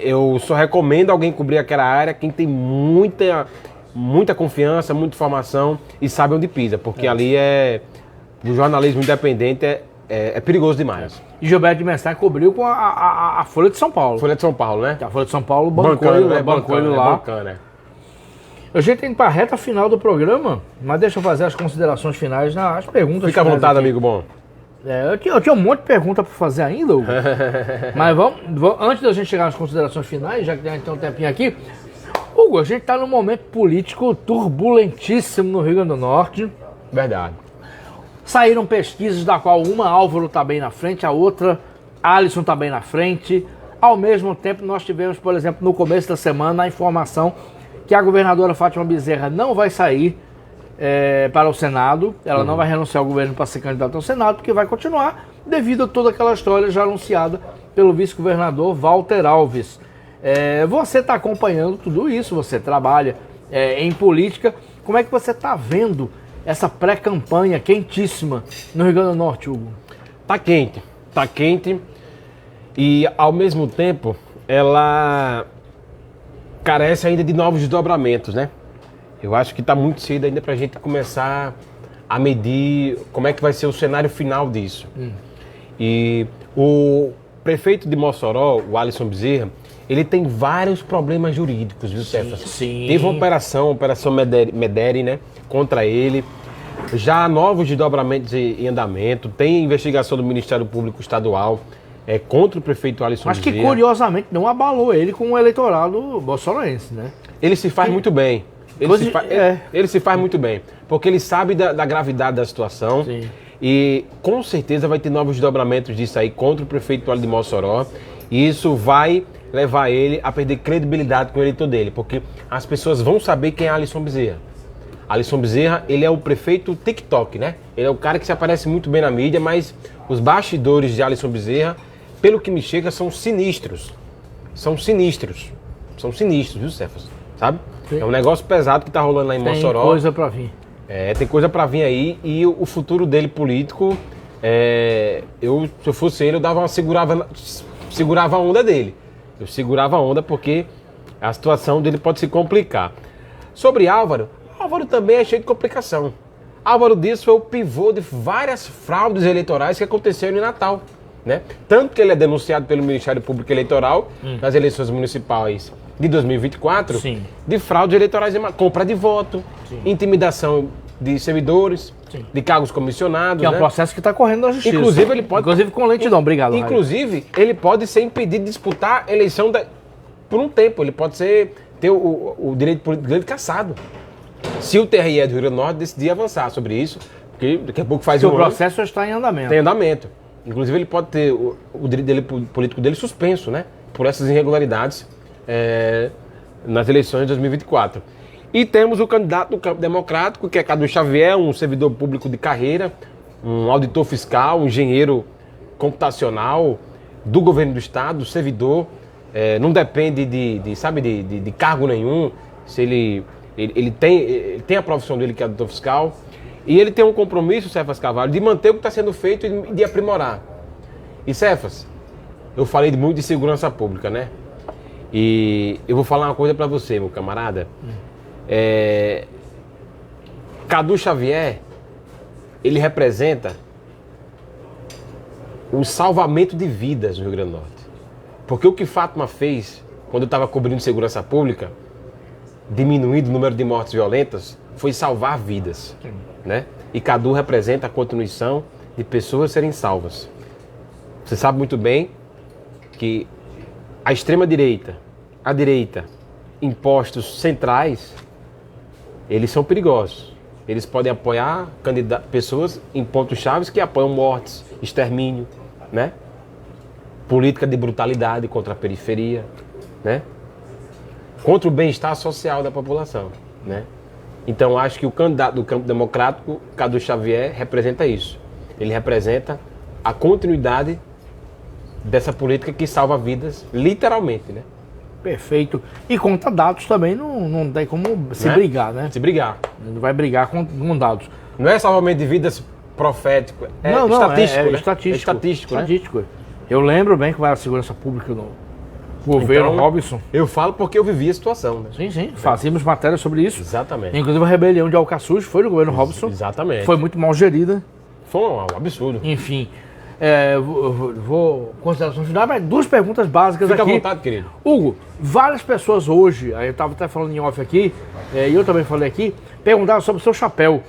eu só recomendo alguém cobrir aquela área quem tem muita confiança, muita informação e sabe onde pisa. Porque ali o jornalismo independente é perigoso demais. E Gilberto de Menstein cobriu com a Folha de São Paulo. Folha de São Paulo, né? A Folha de São Paulo bancou ele lá. Bancana. A gente tem para a reta final do programa, mas deixa eu fazer as considerações finais nas perguntas. Fica à vontade, amigo bom. Eu tinha um monte de pergunta para fazer ainda, Hugo. Mas antes da gente chegar nas considerações finais, já que a gente tem um tempinho aqui, Hugo, a gente está num momento político turbulentíssimo no Rio Grande do Norte. Verdade. Saíram pesquisas da qual uma Álvaro está bem na frente, a outra Alisson está bem na frente. Ao mesmo tempo, nós tivemos, por exemplo, no começo da semana, a informação que a governadora Fátima Bezerra não vai sair para o Senado. Ela não vai renunciar ao governo para ser candidata ao Senado, porque vai continuar devido a toda aquela história já anunciada pelo vice-governador Walter Alves. Você está acompanhando tudo isso, você trabalha em política. Como é que você está vendo essa pré-campanha quentíssima no Rio Grande do Norte, Hugo? Tá quente e ao mesmo tempo ela carece ainda de novos desdobramentos, né? Eu acho que tá muito cedo ainda pra gente começar a medir como é que vai ser o cenário final disso. E o prefeito de Mossoró, o Alisson Bezerra, ele tem vários problemas jurídicos, viu, Cefas? Sim. Teve uma operação Mederi, né, contra ele. Já há novos desdobramentos em andamento, tem investigação do Ministério Público Estadual contra o prefeito Alisson Mas Bezerra. que curiosamente não abalou ele com o eleitorado bolsonarense, né? Ele se faz muito bem. Ele se faz muito bem, porque ele sabe da gravidade da situação. Sim. E com certeza vai ter novos desdobramentos disso aí contra o prefeito de Mossoró. E isso vai levar ele a perder credibilidade com o eleitor dele, porque as pessoas vão saber quem é Alisson Bezerra. Alisson Bezerra, ele é o prefeito TikTok, né? Ele é o cara que se aparece muito bem na mídia, mas os bastidores de Alisson Bezerra, pelo que me chega, são sinistros. São sinistros, viu, Cefas? Sabe? Sim. É um negócio pesado que tá rolando lá em Mossoró. Tem coisa pra vir. Tem coisa pra vir aí e o futuro dele político, se eu fosse ele, eu segurava a onda dele. Eu segurava a onda porque a situação dele pode se complicar. Sobre Álvaro também é cheio de complicação. Álvaro Dias foi o pivô de várias fraudes eleitorais que aconteceram em Natal, né? Tanto que ele é denunciado pelo Ministério Público Eleitoral nas eleições municipais de 2024, Sim. de fraudes eleitorais, compra de voto, Sim. intimidação de servidores, Sim. de cargos comissionados. Que é um né? processo que está correndo na justiça. Inclusive com lentidão, obrigado. Inclusive, ele pode ser impedido de disputar a eleição por um tempo. Ele pode ter o direito político dele cassado. Se o TRE do Rio Grande do Norte decidir avançar sobre isso, porque daqui a pouco faz o processo já está em andamento. Tem andamento. Inclusive, ele pode ter o direito político dele suspenso, né? Por essas irregularidades nas eleições de 2024. E temos o candidato do campo democrático, que é Cadu Xavier, um servidor público de carreira, um auditor fiscal, um engenheiro computacional do governo do estado, servidor, não depende de cargo nenhum. Se ele tem a profissão dele, que é auditor fiscal, e ele tem um compromisso, Cefas Carvalho, de manter o que está sendo feito e de aprimorar. E Cefas, eu falei muito de segurança pública, né? E eu vou falar uma coisa para você, meu camarada. Cadu Xavier, ele representa o salvamento de vidas no Rio Grande do Norte. Porque o que Fátima fez quando eu estava cobrindo segurança pública, diminuindo o número de mortes violentas, foi salvar vidas, né? E Cadu representa a continuação de pessoas serem salvas. Você sabe muito bem que a extrema-direita, a direita, impostos centrais, eles são perigosos. Eles podem apoiar pessoas em pontos chaves que apoiam mortes, extermínio, né? Política de brutalidade contra a periferia, né? Contra o bem-estar social da população, né? Então, acho que o candidato do campo democrático, Cadu Xavier, representa isso. Ele representa a continuidade dessa política que salva vidas, literalmente, né? Perfeito. E contra dados também não tem como se brigar, né? Se brigar. Não vai brigar com dados. Não é salvamento de vidas profético, estatístico, né? Estatístico. Eu lembro bem como era a segurança pública no governo Robson. Eu falo porque eu vivi a situação, né? Sim. Fazíamos matéria sobre isso. Exatamente. Inclusive a rebelião de Alcaçuz foi no governo Robson. Exatamente. Foi muito mal gerida. Foi um absurdo. Enfim. Vou considerações finais, mas 2 perguntas básicas Fica aqui. à vontade, querido. Hugo, várias pessoas hoje, aí eu estava até falando em off aqui, e eu também falei aqui, perguntaram sobre o seu chapéu.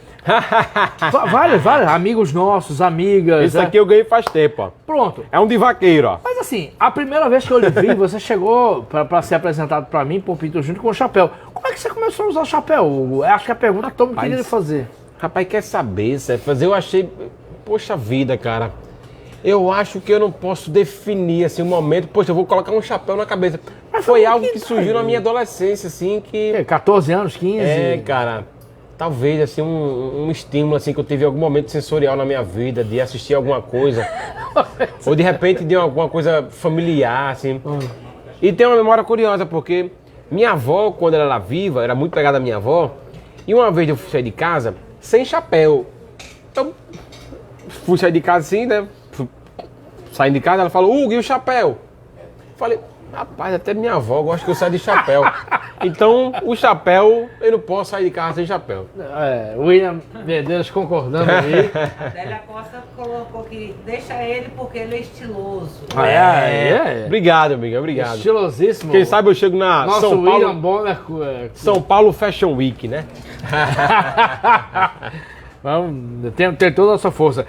vários, amigos nossos, amigas. Isso aqui eu ganhei faz tempo, ó. Pronto. É um de vaqueiro, ó. Mas assim, a primeira vez que eu lhe vi, você chegou para ser apresentado para mim, por Pinto Júnior, com o chapéu. Como é que você começou a usar o chapéu, Hugo? Acho que é a pergunta que todo mundo queria lhe fazer. Rapaz, quer saber, Cefas? Eu achei... Poxa vida, cara. Eu acho que eu não posso definir, assim, um momento... Poxa, eu vou colocar um chapéu na cabeça. Mas foi algo que surgiu na minha adolescência, assim, que... 14 anos, 15? É, cara. Talvez, assim, um estímulo, assim, que eu tive em algum momento sensorial na minha vida, de assistir alguma coisa. Ou, de repente, de alguma coisa familiar, assim. E tem uma memória curiosa, porque minha avó, quando ela era viva, era muito pegada à minha avó, e uma vez eu fui sair de casa sem chapéu. Então, fui sair de casa assim, né? Saindo de casa, ela falou, Hugo, e o chapéu? Falei, rapaz, até minha avó gosta que eu saia de chapéu. Então, o chapéu, eu não posso sair de casa sem chapéu. William Medeiros concordando aí. Adélia Costa colocou que deixa ele porque ele é estiloso. Obrigado, amiga, obrigado. Estilosíssimo. Quem sabe eu chego na Nosso São William Paulo, Bonner. São Paulo Fashion Week, né? Tem toda a sua força.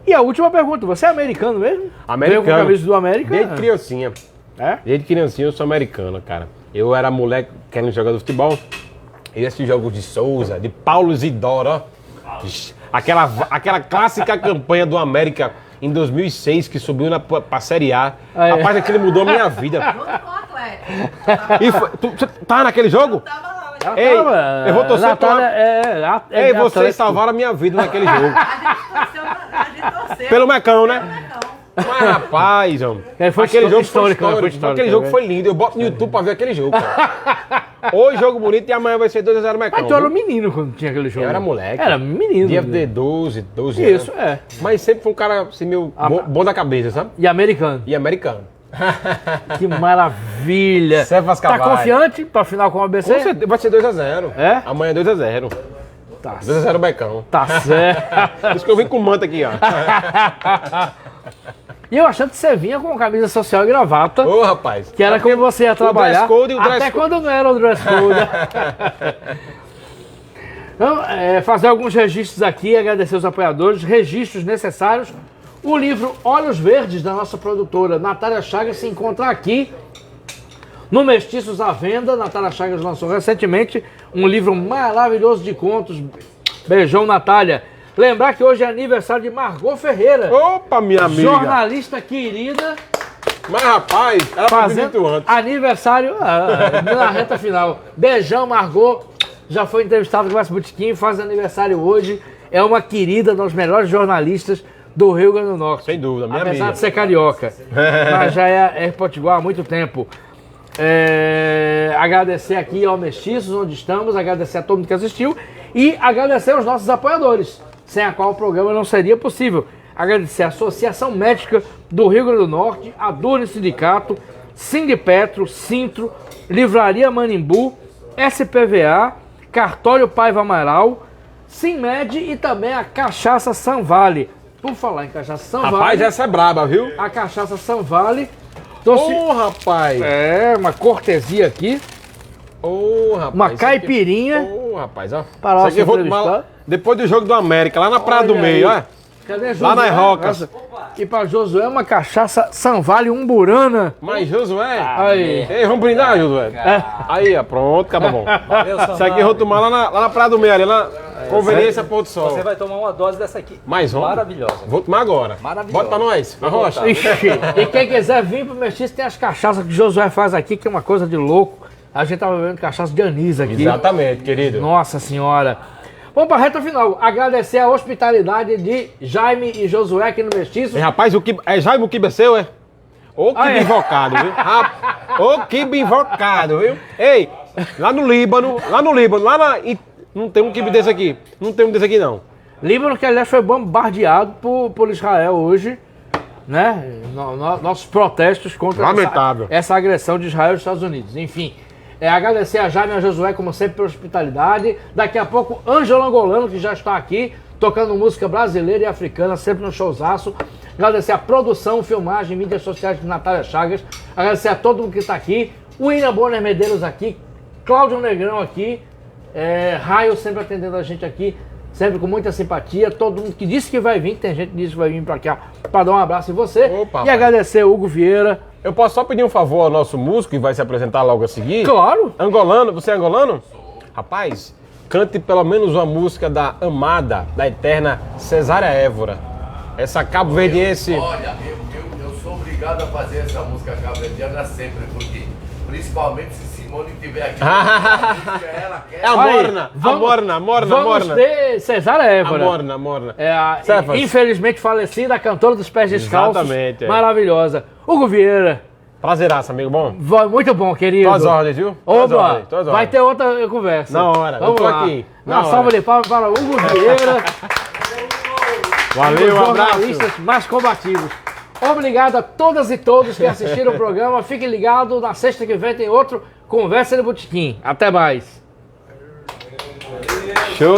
E a última pergunta, você é americano mesmo? Americano. Veio com a camisa do América? Desde criancinha. É? Desde criancinha eu sou americano, cara. Eu era moleque querendo jogar de futebol. Eu assisti jogos de Souza, de Paulo Isidoro, ó. Aquela clássica campanha do América em 2006 que subiu pra Série A. Rapaz, aquele mudou a minha vida. Junto com o Atlético. E você tava naquele jogo? Tava lá. Ei, eu vou torcer Natália Ei, vocês Atlético. salvaram a minha vida naquele jogo. A gente torceu. Pelo Mecão, né? Pelo Mecão. Mas, rapaz, homem, Foi aquele jogo histórico, foi né? Foi histórico. histórico, Aquele né? jogo foi lindo. Eu boto no YouTube pra ver aquele jogo, cara. Hoje jogo bonito e amanhã vai ser 2x0 Mecão. Mas tu era viu? menino quando tinha aquele jogo. Eu era moleque. Era menino. Devia ter 12 anos. Isso, é. Mas sempre foi um cara assim, meio bom da cabeça, sabe? E americano. E americano. Que maravilha. Cefas Tá Cavalho. confiante pra final com o ABC? Com certeza, vai ser 2x0. É? Amanhã é 2x0. Tá, 2x0 Mecão. tá certo. Por isso que eu vim com manta aqui, ó. E eu achando que você vinha com camisa social e gravata, Ô, rapaz. que era como você ia trabalhar. dress code e o dress até code. quando não era o dress code. Então, fazer alguns registros aqui, agradecer os apoiadores, registros necessários. O livro Olhos Verdes, da nossa produtora Natália Chagas, se encontra aqui no Mestiços à Venda. Natália Chagas lançou recentemente um livro maravilhoso de contos. Beijão, Natália. Lembrar que hoje é aniversário de Margot Ferreira, Opa, minha amiga. jornalista querida, Mas, rapaz, ela fazia muito fazendo antes. aniversário na reta final. Beijão, Margot. Já foi entrevistada com o Botequim, faz aniversário hoje. É uma querida, dos melhores jornalistas do Rio Grande do Norte. Sem dúvida, minha Apesar amiga. de ser carioca. Mas já é potiguar há muito tempo. Agradecer aqui ao Mestiços, onde estamos, agradecer a todo mundo que assistiu e agradecer aos nossos apoiadores, sem a qual o programa não seria possível. Agradecer a Associação Médica do Rio Grande do Norte, a Dune Sindicato, Sindipetro, Sintro, Livraria Manimbu, SPVA, Cartório Paiva Amaral, Simmed e também a Cachaça Sanvale. Por falar em Cachaça Sanvale, Rapaz, essa é braba, viu? a Cachaça Sanvale Ô, rapaz. uma cortesia aqui, Ô, rapaz. uma isso aqui- caipirinha. Ô, rapaz, ó. Para Isso aqui eu vou nosso tomar entrevistado. depois do jogo do América, lá na Praia do Olha Meio, aí. ó. Cadê Lá nas Rocas. Nossa. E para Josué, uma cachaça Sanvale Umburana. Mas, Josué. Aí. Ei, vamos brindar, Josué? Aí, ó, pronto, acaba bom. Isso aqui eu vou tomar lá na Praia do Meio, ali na Conveniência Pôr do Sol. Você vai tomar uma dose dessa aqui. Mais um? Maravilhosa. Vou tomar agora. Maravilhosa. Bota pra nós, na rocha. Ixi. E quem quiser vir pro Mestiço, tem as cachaças que Josué faz aqui, que é uma coisa de louco. A gente tava bebendo cachaça de anis aqui. Exatamente, querido. Nossa senhora. Vamos para a reta final. Agradecer a hospitalidade de Jaime e Josué aqui no Mestiço. E, rapaz, o que é Jaime, o que é seu, é? Ô, que Ah, é? invocado, viu? Ô, que invocado, viu? Ei, lá no Líbano, não tem um kibe desse aqui. Não tem um desse aqui, não. Líbano, que aliás foi bombardeado por Israel hoje, né? Nossos protestos contra Lamentável. essa agressão de Israel aos Estados Unidos. Enfim, agradecer a Jaime e a Josué, como sempre, pela hospitalidade. Daqui a pouco, Ângelo Angolano, que já está aqui. tocando música brasileira e africana, sempre no showzaço. Agradecer a produção, filmagem, mídias sociais de Natália Chagas. Agradecer a todo mundo que está aqui. O William Bonner Medeiros aqui, Cláudio Negrão aqui, Raio sempre atendendo a gente aqui, sempre com muita simpatia. Todo mundo que disse que vai vir, tem gente que disse que vai vir para cá para dar um abraço em você. Opa, e agradecer o Hugo Vieira. Eu posso só pedir um favor ao nosso músico que vai se apresentar logo a seguir? Claro! Angolano, você é angolano? Rapaz, cante pelo menos uma música da amada, da eterna Cesária Évora. Essa cabo-verdiense. Olha, eu sou obrigado a fazer essa música cabo-verdiana sempre, porque principalmente se Simone estiver aqui, ela quer. É a Morna, Vamos ter Cesária Évora. A Morna. É a Cefas. infelizmente falecida, a cantora dos pés descalços. Exatamente, é. Maravilhosa. Hugo Vieira. Prazeraço, amigo bom. Muito bom, querido. Tuas ordens, viu? Tuas Oba, ordens, tuas vai ordens. ter outra conversa. Na hora, Vamos eu tô lá. aqui, na Uma hora. salva de palmas para Hugo Vieira. Valeu, os um abraço. jornalistas mais combativos. Obrigado a todas e todos que assistiram o programa. Fiquem ligados, na sexta que vem tem outro Conversa de Botequim. Até mais. Show.